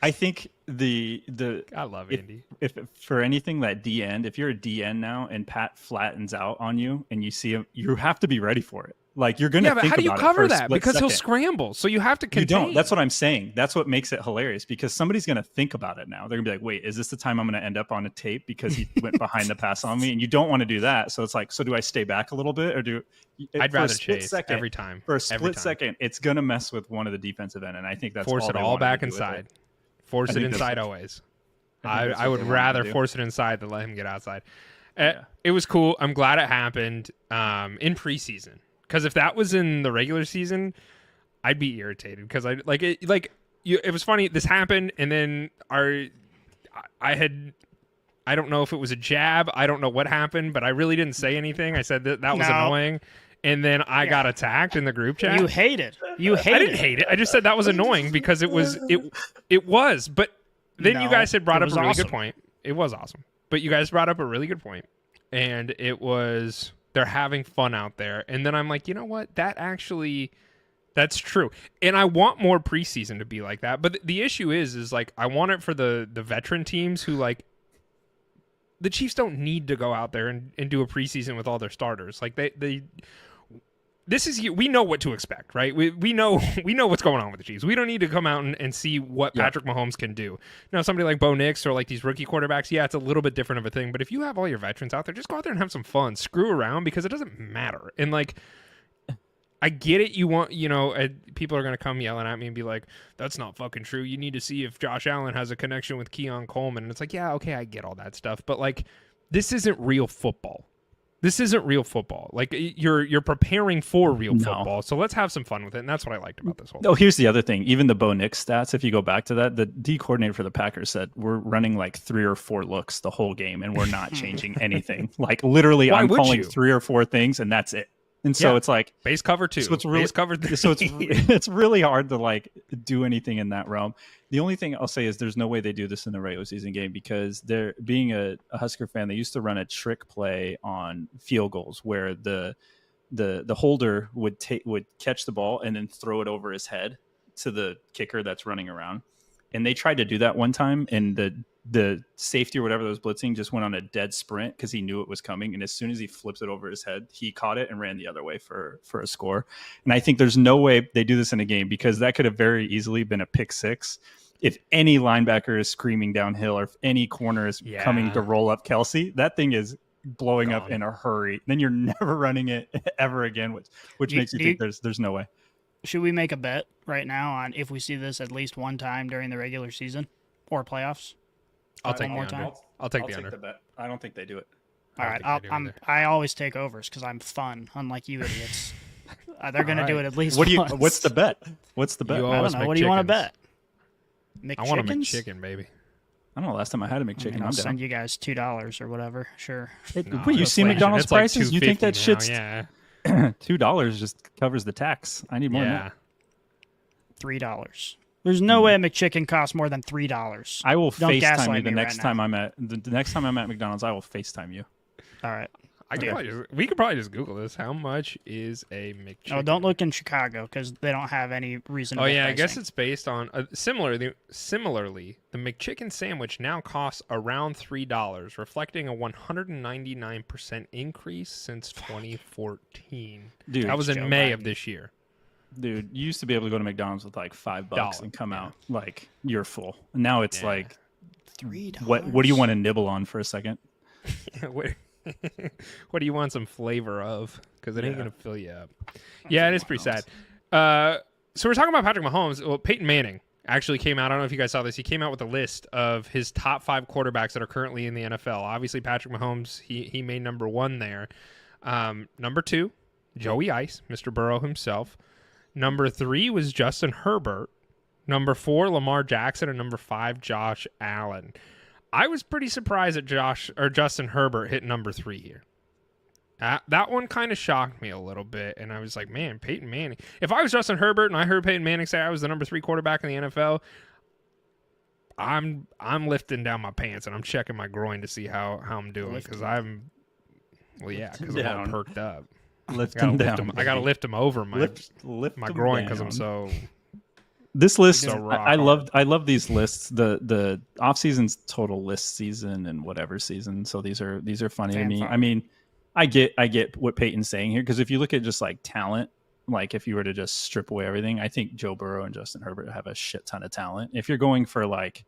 I think I love Andy. If for anything, that D end, if you're a D end now and Pat flattens out on you and you see him, you have to be ready for it. Like, you're gonna think about it. Yeah, but how do you cover that? Because he'll scramble, so you have to contain. You don't. That's what I'm saying. That's what makes it hilarious, because somebody's gonna think about it now. They're gonna be like, "Wait, is this the time I'm gonna end up on a tape because he went behind the pass on me?" And you don't want to do that. So it's like, so do I stay back a little bit, or I'd rather chase every time. For a split second, it's gonna mess with one of the defensive end, and I think that's force it all back inside. Force it inside always. I would rather force it inside than let him get outside. It was cool. I'm glad it happened in preseason. Because if that was in the regular season, I'd be irritated. Because it was funny. This happened, and then I don't know if it was a jab. I don't know what happened, but I really didn't say anying. I said that was annoying, and then I got attacked in the group chat. You hate it. I didn't hate it. I just said that was annoying because it was. But then you guys had brought up a really good point. It was awesome, but you guys brought up a really good point, and it was. They're having fun out there. And then I'm like, you know what? That's true. And I want more preseason to be like that. But the issue is like, I want it for the veteran teams who, like, the Chiefs don't need to go out there and do a preseason with all their starters. Like, we know what to expect, right? We know what's going on with the Chiefs. We don't need to come out and see what Patrick Mahomes can do. Now, somebody like Bo Nix or like these rookie quarterbacks, yeah, it's a little bit different of a thing. But if you have all your veterans out there, just go out there and have some fun. Screw around, because it doesn't matter. And like, I get it. You want, people are going to come yelling at me and be like, that's not fucking true. You need to see if Josh Allen has a connection with Keon Coleman. And it's like, yeah, okay, I get all that stuff. But like, this isn't real football. This isn't real football. Like you're preparing for real football. So let's have some fun with it. And that's what I liked about this whole thing. Oh, here's the other thing. Even the Bo Nix stats, if you go back to that, the D coordinator for the Packers said we're running like 3 or 4 looks the whole game and we're not changing anything. Like literally I'm calling 3 or 4 things and that's it. And so it's like base cover 2, so it's really, base cover 3. So it's really hard to like do anything in that realm. The only thing I'll say is there's no way they do this in the regular season game because they're being a Husker fan. They used to run a trick play on field goals where the holder would catch the ball and then throw it over his head to the kicker that's running around. And they tried to do that one time, and the safety or whatever that was blitzing just went on a dead sprint because he knew it was coming. And as soon as he flips it over his head, he caught it and ran the other way for a score. And I think there's no way they do this in a game because that could have very easily been a pick 6. If any linebacker is screaming downhill or if any corner is coming to roll up Kelsey, that thing is blowing up in a hurry. Then you're never running it ever again, which makes you think there's no way. Should we make a bet right now on if we see this at least one time during the regular season or playoffs? I'll take more the time. under. I'll take the under. The bet. I don't think they do it. All right, I always take overs because I'm fun, unlike you idiots. They're going to do it at least once. What's the bet? What's the bet? I don't know. What do you want to bet? I want a McChicken, baby. I don't know. Last time I had a McChicken, I'll send you guys $2 or whatever. Sure. Wait, you see McDonald's prices? You think that shit's $2 just covers the tax? I need more than that. $3. There's no way a McChicken costs more than $3. I will FaceTime you the next time I'm at McDonald's. I will FaceTime you. All right. We could probably just Google this. How much is a McChicken? Oh, don't look in Chicago because they don't have any reason. Oh yeah, pricing. I guess it's based on similarly. The McChicken sandwich now costs around $3, reflecting a 199% increase since 2014. Dude, that was in May of this year. Dude, you used to be able to go to McDonald's with like $5 and come out like you're full. Now it's like $3. What do you want to nibble on for a second? What do you want some flavor of? Because it ain't going to fill you up. Yeah, it is pretty sad. So we're talking about Patrick Mahomes. Well, Peyton Manning actually came out. I don't know if you guys saw this. He came out with a list of his top 5 quarterbacks that are currently in the NFL. Obviously, Patrick Mahomes, he made number 1 there. Number 2, Joey Ice, Mr. Burrow himself. Number 3 was Justin Herbert. Number 4, Lamar Jackson. And number 5, Josh Allen. I was pretty surprised that Justin Herbert hit number 3 here. That one kind of shocked me a little bit, and I was like, man, Peyton Manning. If I was Justin Herbert and I heard Peyton Manning say I was the number 3 quarterback in the NFL, I'm lifting down my pants and I'm checking my groin to see how I'm doing because I'm all perked up. I gotta lift him over my groin because I'm so. This list, I love these lists. The off season's total list season and whatever season. So these are funny to me. I mean, I get what Peyton's saying here because if you look at just like talent, like if you were to just strip away everything, I think Joe Burrow and Justin Herbert have a shit ton of talent. If you're going for like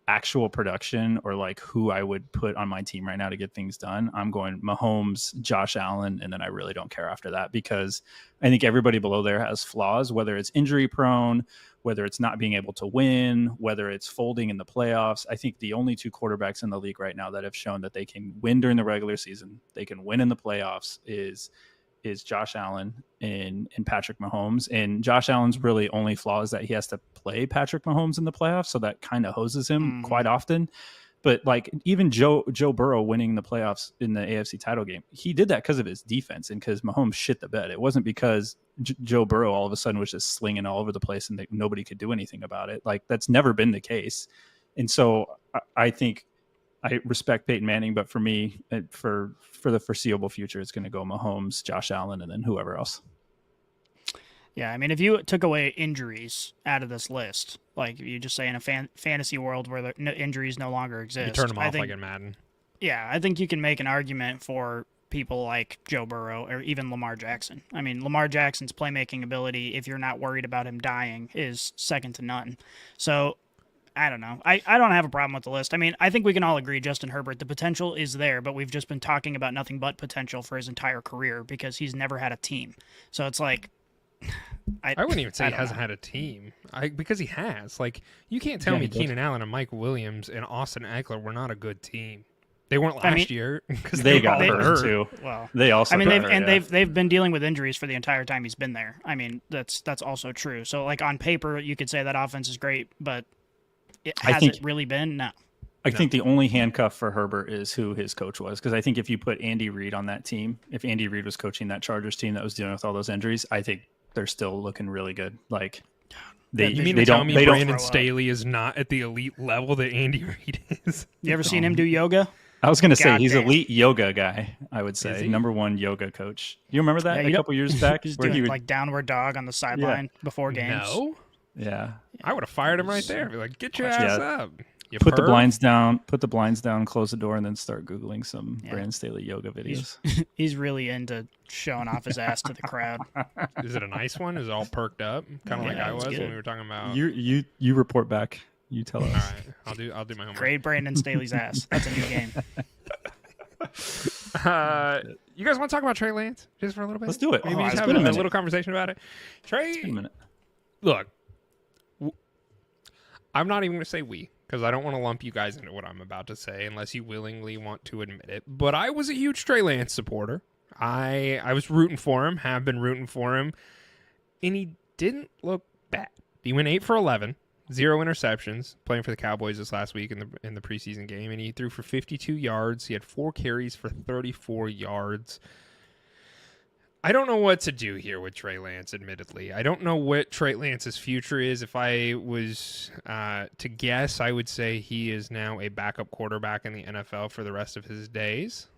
actual production or like who I would put on my team right now to get things done, I'm going Mahomes, Josh Allen, and then I really don't care after that because I think everybody below there has flaws, whether it's injury prone, whether it's not being able to win, whether it's folding in the playoffs. I think the only 2 quarterbacks in the league right now that have shown that they can win during the regular season, they can win in the playoffs is Josh Allen and Patrick Mahomes. And Josh Allen's really only flaw is that he has to play Patrick Mahomes in the playoffs, so that kind of hoses him quite often. But like even Joe Burrow winning the playoffs in the AFC title game, he did that because of his defense and because Mahomes shit the bed. It wasn't because Joe Burrow all of a sudden was just slinging all over the place and nobody could do anything about it. Like that's never been the case. And so I think I respect Peyton Manning, but for me, for the foreseeable future, it's going to go Mahomes, Josh Allen, and then whoever else. Yeah, I mean, if you took away injuries out of this list, like you just say in a fantasy world where the injuries no longer exist, you turn them off like in Madden. Yeah, I think you can make an argument for people like Joe Burrow or even Lamar Jackson. I mean, Lamar Jackson's playmaking ability, if you're not worried about him dying, is second to none. So I don't know. I don't have a problem with the list. I mean, I think we can all agree Justin Herbert, the potential is there, but we've just been talking about nothing but potential for his entire career because he's never had a team. So it's like, I wouldn't even say he hasn't had a team because he has. Like, you can't tell me Keenan Allen and Mike Williams and Austin Eckler were not a good team. They weren't last year because they got hurt too. Well, they also. They've been dealing with injuries for the entire time he's been there. I mean, that's also true. So like on paper, you could say that offense is great, but has it really been? No. I think the only handcuff for Herbert is who his coach was, because I think if you put Andy Reid on that team, if Andy Reid was coaching that Chargers team that was dealing with all those injuries, I think they're still looking really good. Like Brandon Staley is not at the elite level that Andy Reid is? You ever seen him do yoga? I was going to say he's elite yoga guy. I would say number one yoga coach. You remember that a couple years back? He's doing like downward dog on the sideline before games. No. Yeah. I would have fired him right there. Be like, get your ass up. Put the blinds down, close the door, and then start Googling some Brandon Staley yoga videos. He's really into showing off his ass to the crowd. Is it a nice one? Is it all perked up? Kind of like I was when we were talking about. You report back. You tell us. All right. I'll do my homework. Grade Brandon Staley's ass. That's a new game. You guys want to talk about Trey Lance just for a little bit? Let's do it. Maybe just have a little conversation about it. Trey, it's been a minute. Look, I'm not even going to say we, because I don't want to lump you guys into what I'm about to say unless you willingly want to admit it. But I was a huge Trey Lance supporter. I was rooting for him, have been rooting for him, and he didn't look bad. He went 8 for 11, 0 interceptions, playing for the Cowboys this last week in the preseason game, and he threw for 52 yards. He had 4 carries for 34 yards. I don't know what to do here with Trey Lance, admittedly. I don't know what Trey Lance's future is. If I was to guess, I would say he is now a backup quarterback in the NFL for the rest of his days.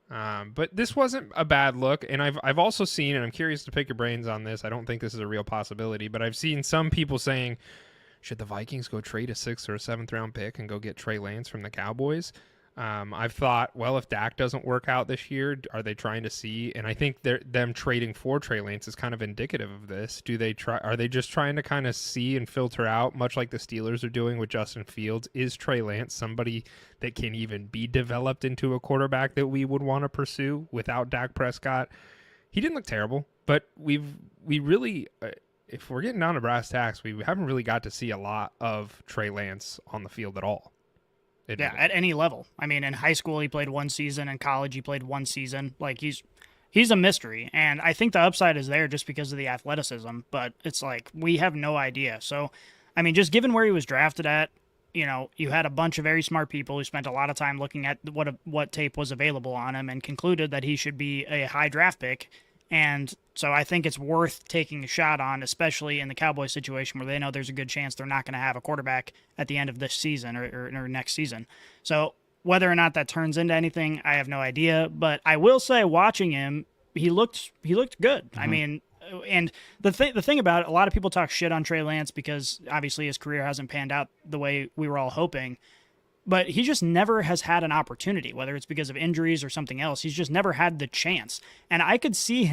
But this wasn't a bad look, and I've also seen, and I'm curious to pick your brains on this, I don't think this is a real possibility, but I've seen some people saying, should the Vikings go trade a 6th or a 7th round pick and go get Trey Lance from the Cowboys? I've thought, well, if Dak doesn't work out this year, are they trying to see? And I think them trading for Trey Lance is kind of indicative of this. Are they just trying to kind of see and filter out, much like the Steelers are doing with Justin Fields? Is Trey Lance somebody that can even be developed into a quarterback that we would want to pursue without Dak Prescott? He didn't look terrible, but we really, if we're getting down to brass tacks, we haven't really got to see a lot of Trey Lance on the field at all. Yeah, at any level. I mean, in high school, he played 1 season. In college, he played 1 season. Like, he's a mystery. And I think the upside is there just because of the athleticism. But it's like, we have no idea. So, I mean, just given where he was drafted at, you know, you had a bunch of very smart people who spent a lot of time looking at what tape was available on him and concluded that he should be a high draft pick. And so I think it's worth taking a shot on, especially in the Cowboys situation where they know there's a good chance they're not going to have a quarterback at the end of this season or next season. So whether or not that turns into anything, I have no idea. But I will say, watching him, he looked good. Mm-hmm. I mean, and the thing about it, a lot of people talk shit on Trey Lance because obviously his career hasn't panned out the way we were all hoping. But he just never has had an opportunity, whether it's because of injuries or something else. He's just never had the chance. And I could see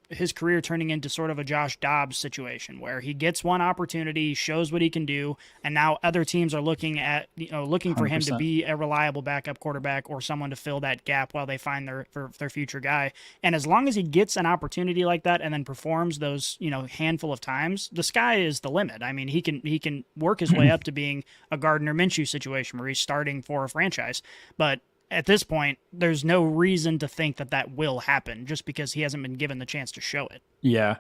his career turning into sort of a Josh Dobbs situation where he gets one opportunity, shows what he can do, and now other teams are looking for him to be a reliable backup quarterback or someone to fill that gap while they find their future guy. And as long as he gets an opportunity like that and then performs those, handful of times, the sky is the limit. I mean, he can work his way up to being a Gardner Minshew situation where he's starting for a franchise. But at this point, there's no reason to think that will happen just because he hasn't been given the chance to show it. Yeah.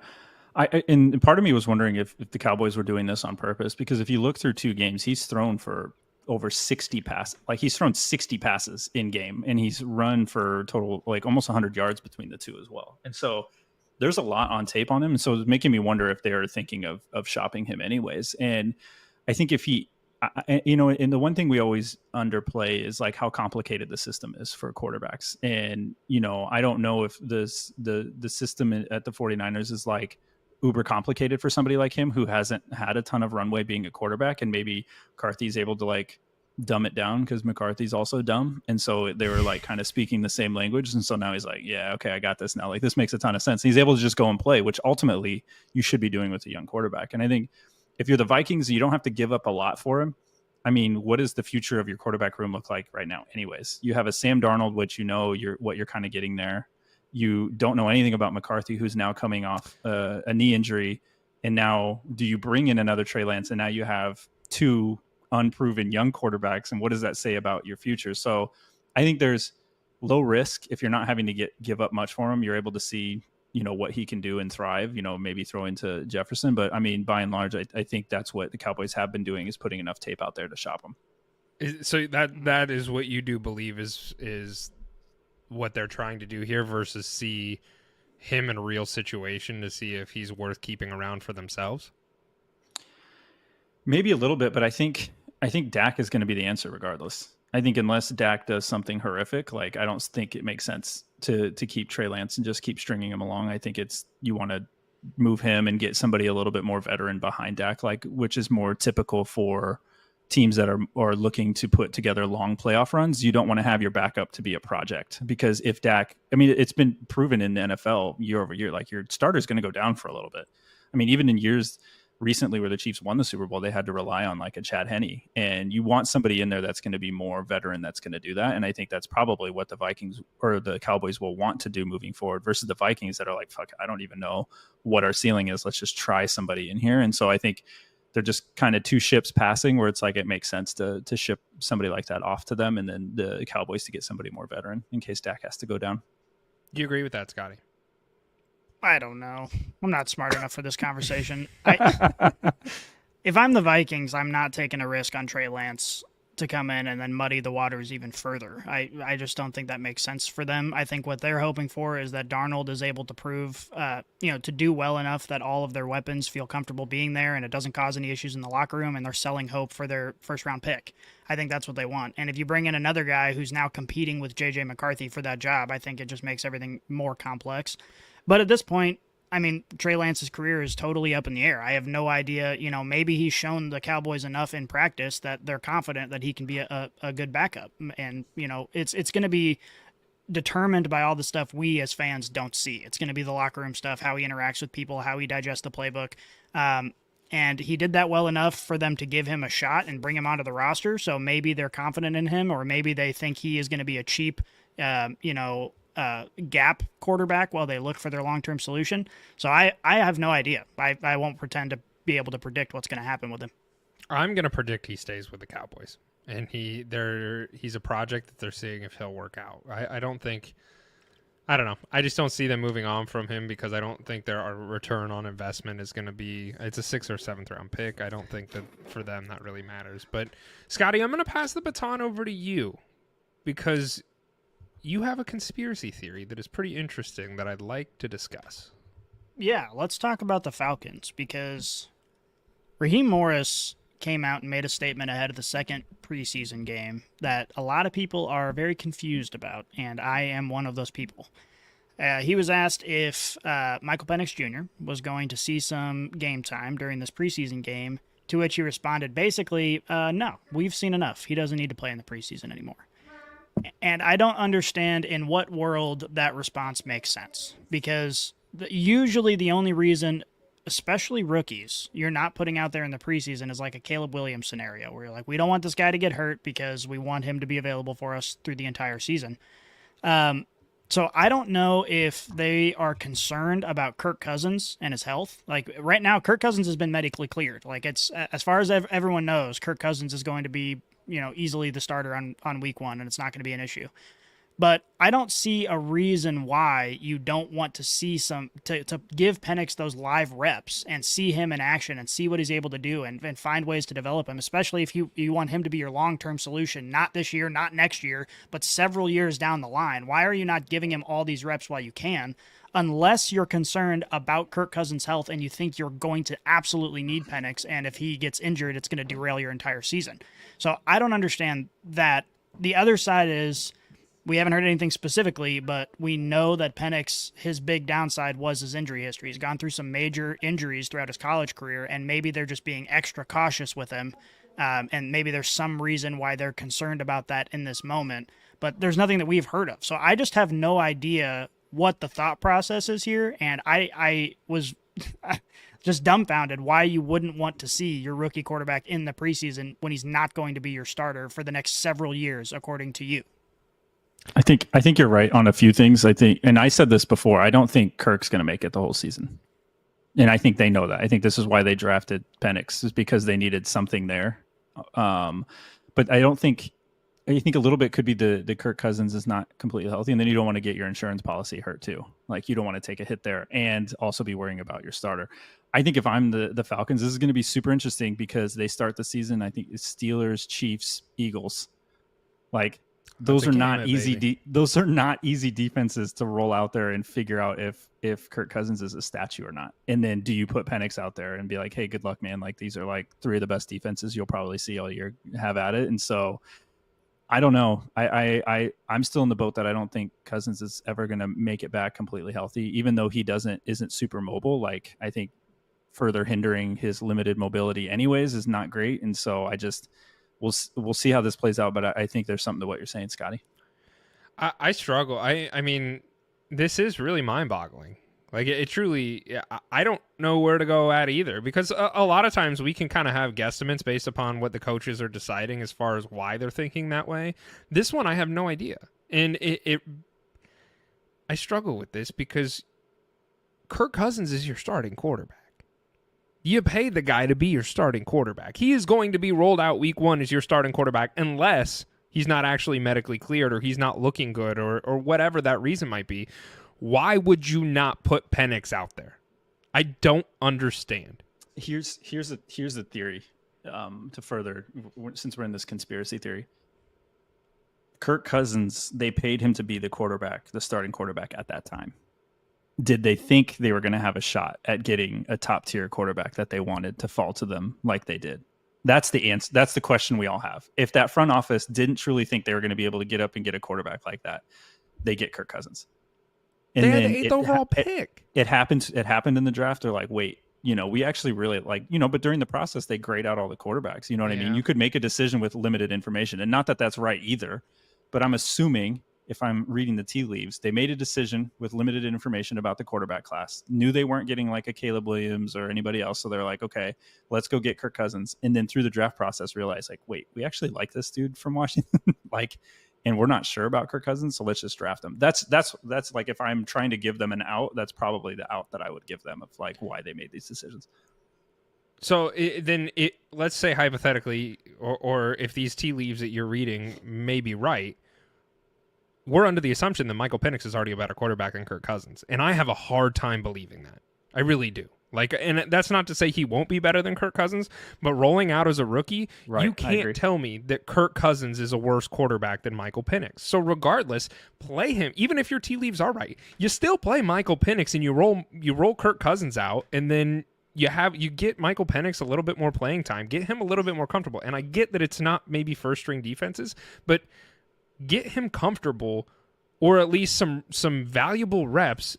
And part of me was wondering if the Cowboys were doing this on purpose, because if you look through 2 games, he's thrown for over 60 passes. Like, he's thrown 60 passes in game, and he's run for total, like, almost 100 yards between the 2 as well. And so there's a lot on tape on him. And so it's making me wonder if they are thinking of shopping him anyways. And I think if he, and the one thing we always underplay is like how complicated the system is for quarterbacks. And, I don't know if the system at the 49ers is like uber complicated for somebody like him who hasn't had a ton of runway being a quarterback, and maybe McCarthy's able to like dumb it down because McCarthy's also dumb. And so they were like kind of speaking the same language. And so now he's like, yeah, okay, I got this now. Like, this makes a ton of sense. He's able to just go and play, which ultimately you should be doing with a young quarterback. And I think if you're the Vikings, you don't have to give up a lot for him. I mean, what does the future of your quarterback room look like right now? Anyways, you have a Sam Darnold, which what you're kind of getting there. You don't know anything about McCarthy, who's now coming off a knee injury. And now do you bring in another Trey Lance? And now you have 2 unproven young quarterbacks. And what does that say about your future? So I think there's low risk if you're not having to give up much for him. You're able to see, what he can do and thrive, maybe throw into Jefferson. But I mean, by and large, I think that's what the Cowboys have been doing, is putting enough tape out there to shop him. So that is what you do believe is what they're trying to do here, versus see him in a real situation to see if he's worth keeping around for themselves? Maybe a little bit, but I think Dak is going to be the answer regardless. I think unless Dak does something horrific, like, I don't think it makes sense to keep Trey Lance and just keep stringing him along. I think you want to move him and get somebody a little bit more veteran behind Dak, which is more typical for teams that are looking to put together long playoff runs. You don't want to have your backup to be a project, because if Dak, I mean, it's been proven in the NFL year over year, like, your starter is going to go down for a little bit. I mean, even in years recently where the Chiefs won the Super Bowl, they had to rely on like a Chad Henne, and you want somebody in there that's going to be more veteran, that's going to do that. And I think that's probably what the Vikings or the Cowboys will want to do moving forward, versus the Vikings that are like, fuck, I don't even know what our ceiling is. Let's just try somebody in here. And so I think they're just kind of two ships passing, where it's like, it makes sense to ship somebody like that off to them, and then the Cowboys to get somebody more veteran in case Dak has to go down. Do you agree with that, Scotty? I don't know. I'm not smart enough for this conversation. If I'm the Vikings, I'm not taking a risk on Trey Lance to come in and then muddy the waters even further. I just don't think that makes sense for them. I think what they're hoping for is that Darnold is able to prove, to do well enough that all of their weapons feel comfortable being there and it doesn't cause any issues in the locker room, and they're selling hope for their first-round pick. I think that's what they want. And if you bring in another guy who's now competing with J.J. McCarthy for that job, I think it just makes everything more complex. But at this point, I mean, Trey Lance's career is totally up in the air. I have no idea. Maybe he's shown the Cowboys enough in practice that they're confident that he can be a good backup. And, it's going to be determined by all the stuff we as fans don't see. It's going to be the locker room stuff, how he interacts with people, how he digests the playbook. And he did that well enough for them to give him a shot and bring him onto the roster. So maybe they're confident in him, or maybe they think he is going to be a cheap, gap quarterback while they look for their long-term solution. So I have no idea. I won't pretend to be able to predict what's going to happen with him. I'm going to predict he stays with the Cowboys, and he's a project that they're seeing if he'll work out. I don't know. I just don't see them moving on from him, because I don't think their return on investment is going to be, it's a 6th or 7th round pick. I don't think that for them that really matters. But Scotty, I'm going to pass the baton over to you, because you have a conspiracy theory that is pretty interesting that I'd like to discuss. Yeah, let's talk about the Falcons, because Raheem Morris came out and made a statement ahead of the second preseason game that a lot of people are very confused about, and I am one of those people. He was asked if Michael Penix Jr. was going to see some game time during this preseason game, to which he responded basically, no, we've seen enough. He doesn't need to play in the preseason anymore. And I don't understand in what world that response makes sense, because usually the only reason, especially rookies, you're not putting out there in the preseason is like a Caleb Williams scenario, where you're like, we don't want this guy to get hurt because we want him to be available for us through the entire season. So I don't know if they are concerned about Kirk Cousins and his health. Like, right now, Kirk Cousins has been medically cleared. Like, it's, as far as everyone knows, Kirk Cousins is going to be, easily the starter on week 1, and it's not going to be an issue. But I don't see a reason why you don't want to see to give Penix those live reps and see him in action and see what he's able to do and find ways to develop him, especially if you want him to be your long-term solution, not this year, not next year, but several years down the line. Why are you not giving him all these reps while you can? Unless you're concerned about Kirk Cousins' health and you think you're going to absolutely need Penix, and if he gets injured, it's going to derail your entire season. So I don't understand that. The other side is, we haven't heard anything specifically, but we know that Penix, his big downside was his injury history. He's gone through some major injuries throughout his college career, and maybe they're just being extra cautious with him, and maybe there's some reason why they're concerned about that in this moment, but there's nothing that we've heard of. So I just have no idea what the thought process is here, and I was just dumbfounded why you wouldn't want to see your rookie quarterback in the preseason when he's not going to be your starter for the next several years, according to you. I think you're right on a few things. I think, and I said this before, I don't think Kirk's going to make it the whole season. And I think they know that. I think this is why they drafted Penix, is because they needed something there. But I don't think I think a little bit could be the Kirk Cousins is not completely healthy, and then you don't want to get your insurance policy hurt too. Like you don't want to take a hit there and also be worrying about your starter. I think if I'm the Falcons, this is going to be super interesting because they start the season. I think it's Steelers, Chiefs, Eagles. Like those are not easy. Those are not easy defenses to roll out there and figure out if Kirk Cousins is a statue or not. And then do you put Penix out there and be like, hey, good luck, man. Like these are like 3 of the best defenses you'll probably see all year. Have at it. And so I don't know. I'm still in the boat that I don't think Cousins is ever going to make it back completely healthy, even though he isn't super mobile. Like I think further hindering his limited mobility anyways is not great. And so we'll see how this plays out. But I think there's something to what you're saying, Scotty. I struggle. I mean, this is really mind boggling. Like it truly, I don't know where to go at either, because a lot of times we can kind of have guesstimates based upon what the coaches are deciding as far as why they're thinking that way. This one, I have no idea. And I struggle with this because Kirk Cousins is your starting quarterback. You paid the guy to be your starting quarterback. He is going to be rolled out week 1 as your starting quarterback unless he's not actually medically cleared or he's not looking good or whatever that reason might be. Why would you not put Penix out there? I don't understand. Here's a theory to further, since we're in this conspiracy theory. Kirk Cousins, they paid him to be the quarterback, the starting quarterback at that time. Did they think they were going to have a shot at getting a top tier quarterback that they wanted to fall to them like they did? That's the answer. That's the question we all have. If that front office didn't truly think they were going to be able to get up and get a quarterback like that, they get Kirk Cousins. And they had the 8th overall pick. It happened in the draft. They're like, wait, we actually really but during the process, they grade out all the quarterbacks. You know what I mean? You could make a decision with limited information, and not that that's right either, but I'm assuming if I'm reading the tea leaves, they made a decision with limited information about the quarterback class, knew they weren't getting like a Caleb Williams or anybody else. So they're like, okay, let's go get Kirk Cousins. And then through the draft process, realize like, wait, we actually like this dude from Washington. And we're not sure about Kirk Cousins. So let's just draft him. That's like, if I'm trying to give them an out, that's probably the out that I would give them of like why they made these decisions. So let's say hypothetically, or if these tea leaves that you're reading may be right, we're under the assumption that Michael Penix is already a better quarterback than Kirk Cousins. And I have a hard time believing that. I really do. And that's not to say he won't be better than Kirk Cousins, but rolling out as a rookie, you can't tell me that Kirk Cousins is a worse quarterback than Michael Penix. So regardless, play him. Even if your tea leaves are right, you still play Michael Penix and you roll Kirk Cousins out, and then you get Michael Penix a little bit more playing time, get him a little bit more comfortable. And I get that it's not maybe first string defenses, but get him comfortable, or at least some valuable reps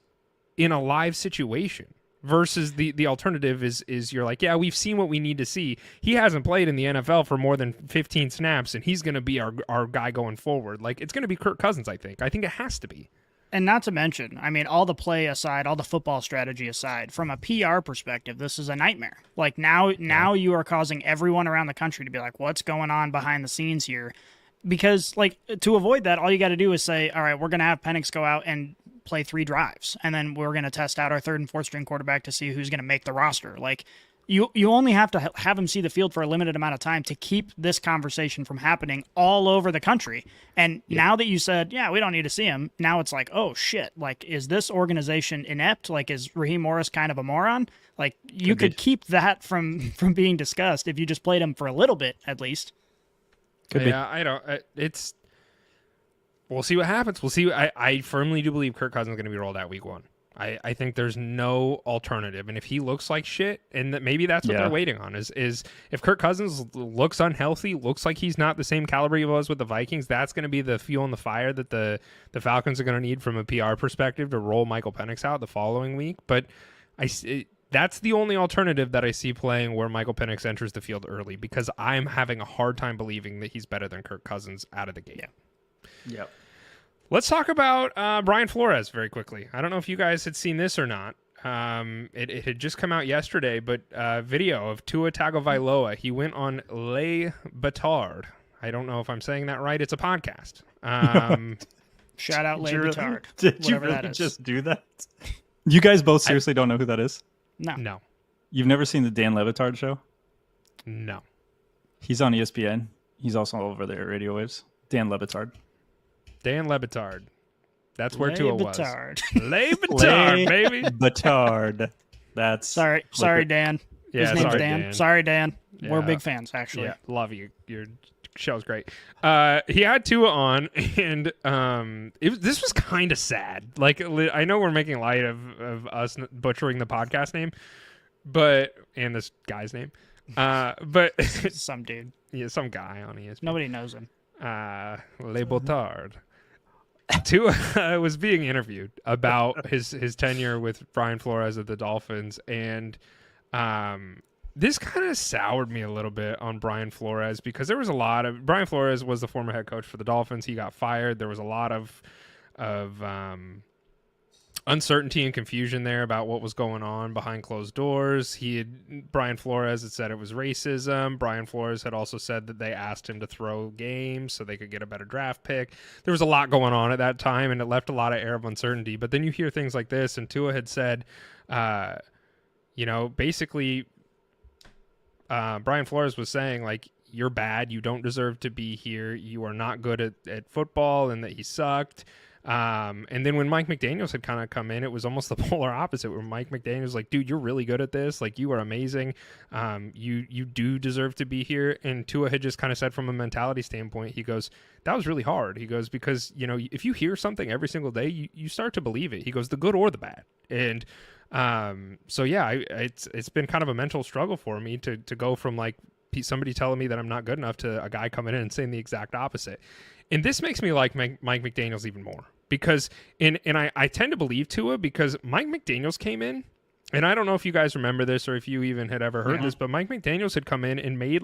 in a live situation, versus the alternative is you're like, yeah, we've seen what we need to see. He hasn't played in the NFL for more than 15 snaps, and he's going to be our guy going forward. Like, it's going to be Kirk Cousins, I think. I think it has to be. And not to mention, I mean, all the play aside, all the football strategy aside, from a PR perspective, this is a nightmare. Like, now you are causing everyone around the country to be like, what's going on behind the scenes here? Because, like, to avoid that, all you got to do is say, all right, we're going to have Penix go out and play 3 drives, and then we're going to test out our 3rd and 4th string quarterback to see who's going to make the roster. Like, you only have to have him see the field for a limited amount of time to keep this conversation from happening all over the country. And now that you said, yeah, we don't need to see him, now it's like, oh, shit. Like, is this organization inept? Like, is Raheem Morris kind of a moron? Like, you could keep that from being discussed if you just played him for a little bit, at least. I don't. We'll see what happens. We'll see. I firmly do believe Kirk Cousins is going to be rolled out week 1. I think there's no alternative. And if he looks like shit, and maybe that's what they're waiting on, is if Kirk Cousins looks unhealthy, looks like he's not the same caliber he was with the Vikings, that's going to be the fuel in the fire that the Falcons are going to need from a PR perspective to roll Michael Penix out the following week. But that's the only alternative that I see playing where Michael Penix enters the field early, because I'm having a hard time believing that he's better than Kirk Cousins out of the gate. Yep. Let's talk about Brian Flores very quickly. I don't know if you guys had seen this or not. It had just come out yesterday, but video of Tua Tagovailoa. He went on Le Batard. I don't know if I'm saying that right. It's a podcast. Shout out Le Batard. Did you really just do that? You guys both seriously don't know who that is? No. You've never seen the Dan Le Batard show? No. He's on ESPN. He's also over there at Radio Waves. Dan Le Batard. Dan Le Batard. That's where Tua was. Le Batard, baby. Batard. That's sorry, Dan. Yeah, His name's sorry, Dan. Dan. Sorry, Dan. Yeah. We're big fans, actually. Yeah, love you. Your show's great. He had Tua on, and this was kind of sad. Like, I know we're making light of us butchering the podcast name, and this guy's name, but some dude. Yeah, some guy on ESPN. Nobody knows him. Le Batard. Tua was being interviewed about his tenure with Brian Flores of the Dolphins, and this kind of soured me a little bit on Brian Flores because there was a lot of Brian Flores was the former head coach for the Dolphins. He got fired. There was a lot of uncertainty and confusion there about what was going on behind closed doors. Brian Flores had said it was racism. Brian Flores had also said that they asked him to throw games so they could get a better draft pick. There was a lot going on at that time, and it left a lot of air of uncertainty. But then you hear things like this, and Tua had said, basically, Brian Flores was saying, like, you're bad. You don't deserve to be here. You are not good at football, and that he sucked. And then when Mike McDaniels had kind of come in, it was almost the polar opposite, where Mike McDaniels was like, dude, you're really good at this. Like, you are amazing. You do deserve to be here. And Tua had just kind of said, from a mentality standpoint, he goes, that was really hard. He goes, because, if you hear something every single day, you start to believe it. He goes, the good or the bad. And it's been kind of a mental struggle for me to go from like somebody telling me that I'm not good enough to a guy coming in and saying the exact opposite. And this makes me like Mike McDaniels even more, because I tend to believe Tua, because Mike McDaniels came in, and I don't know if you guys remember this or if you even had ever heard this, but Mike McDaniels had come in and made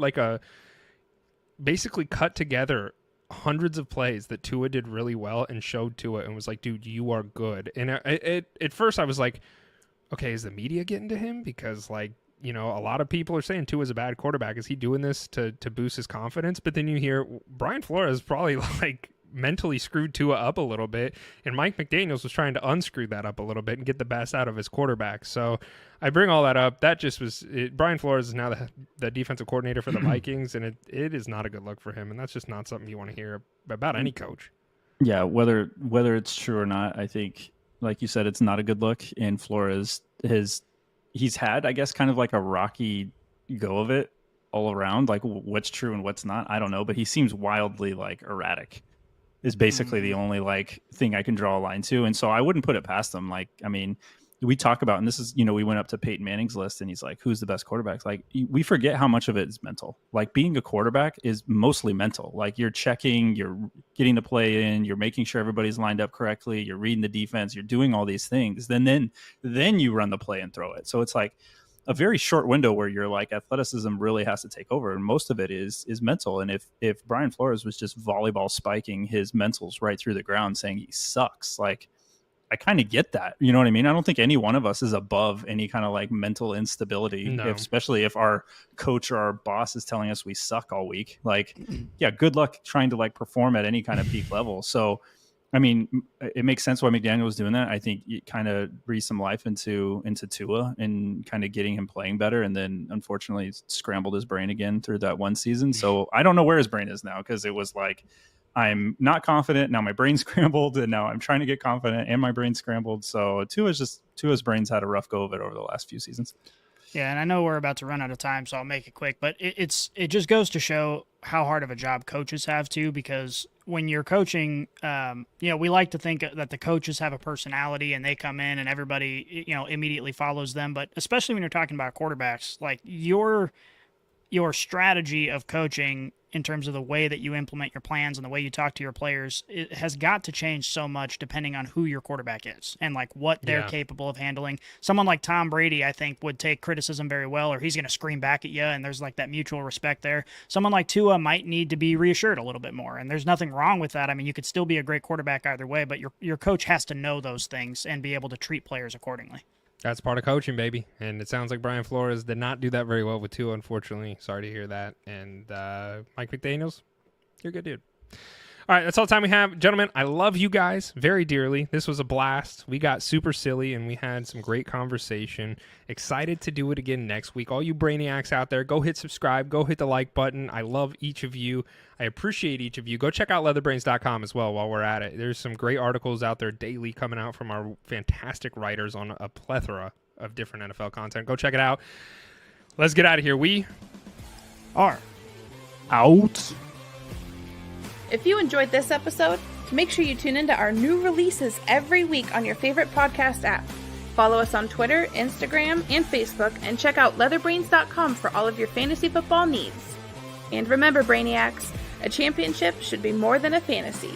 basically cut together hundreds of plays that Tua did really well and showed Tua and was like, dude, you are good. And at first I was like, okay, is the media getting to him? Because a lot of people are saying Tua's a bad quarterback. Is he doing this to boost his confidence? But then you hear Brian Flores probably mentally screwed Tua up a little bit, and Mike McDaniels was trying to unscrew that up a little bit and get the best out of his quarterback. So I bring all that up. That just was it. Brian Flores is now the defensive coordinator for the Vikings, and it is not a good look for him, and that's just not something you want to hear about any coach. Yeah, whether it's true or not, I think, like you said, it's not a good look. And Flores, he's had, I guess, kind of like a rocky go of it all around. Like, what's true and what's not, I don't know. But he seems wildly erratic. Is basically the only thing I can draw a line to. And so I wouldn't put it past him. We talk about, and this is, we went up to Peyton Manning's list, and he's like, who's the best quarterbacks? We forget how much of it is mental. Being a quarterback is mostly mental. You're checking, you're getting the play in, you're making sure everybody's lined up correctly, you're reading the defense, you're doing all these things. Then you run the play and throw it. So it's a very short window where you're athleticism really has to take over, and most of it is mental. And if Brian Flores was just volleyball spiking his mentals right through the ground saying he sucks, I kind of get that. You know what I mean? I don't think any one of us is above any kind of mental instability, especially if our coach or our boss is telling us we suck all week. Yeah, good luck trying to perform at any kind of peak level. So I mean, it makes sense why McDaniel was doing that. I think it kind of breathed some life into Tua and kind of getting him playing better. And then unfortunately scrambled his brain again through that one season. So I don't know where his brain is now, because it was I'm not confident. Now my brain's scrambled, and now I'm trying to get confident and my brain's scrambled. So Tua's brain's had a rough go of it over the last few seasons. Yeah, and I know we're about to run out of time, so I'll make it quick. But it just goes to show how hard of a job coaches have too, because when you're coaching, we like to think that the coaches have a personality and they come in and everybody, immediately follows them. But especially when you're talking about quarterbacks, your strategy of coaching in terms of the way that you implement your plans and the way you talk to your players, it has got to change so much depending on who your quarterback is and what they're capable of handling. Someone like Tom Brady, I think, would take criticism very well, or he's going to scream back at you, and there's that mutual respect there. Someone like Tua might need to be reassured a little bit more, and there's nothing wrong with that. I mean, you could still be a great quarterback either way, but your coach has to know those things and be able to treat players accordingly. That's part of coaching, baby. And it sounds like Brian Flores did not do that very well with Tua, unfortunately. Sorry to hear that. And Mike McDaniels, you're a good dude. All right, that's all the time we have. Gentlemen, I love you guys very dearly. This was a blast. We got super silly, and we had some great conversation. Excited to do it again next week. All you brainiacs out there, go hit subscribe. Go hit the like button. I love each of you. I appreciate each of you. Go check out leatherbrains.com as well while we're at it. There's some great articles out there daily coming out from our fantastic writers on a plethora of different NFL content. Go check it out. Let's get out of here. We are out. If you enjoyed this episode, make sure you tune into our new releases every week on your favorite podcast app. Follow us on Twitter, Instagram, and Facebook, and check out leatherbrains.com for all of your fantasy football needs. And remember, Brainiacs, a championship should be more than a fantasy.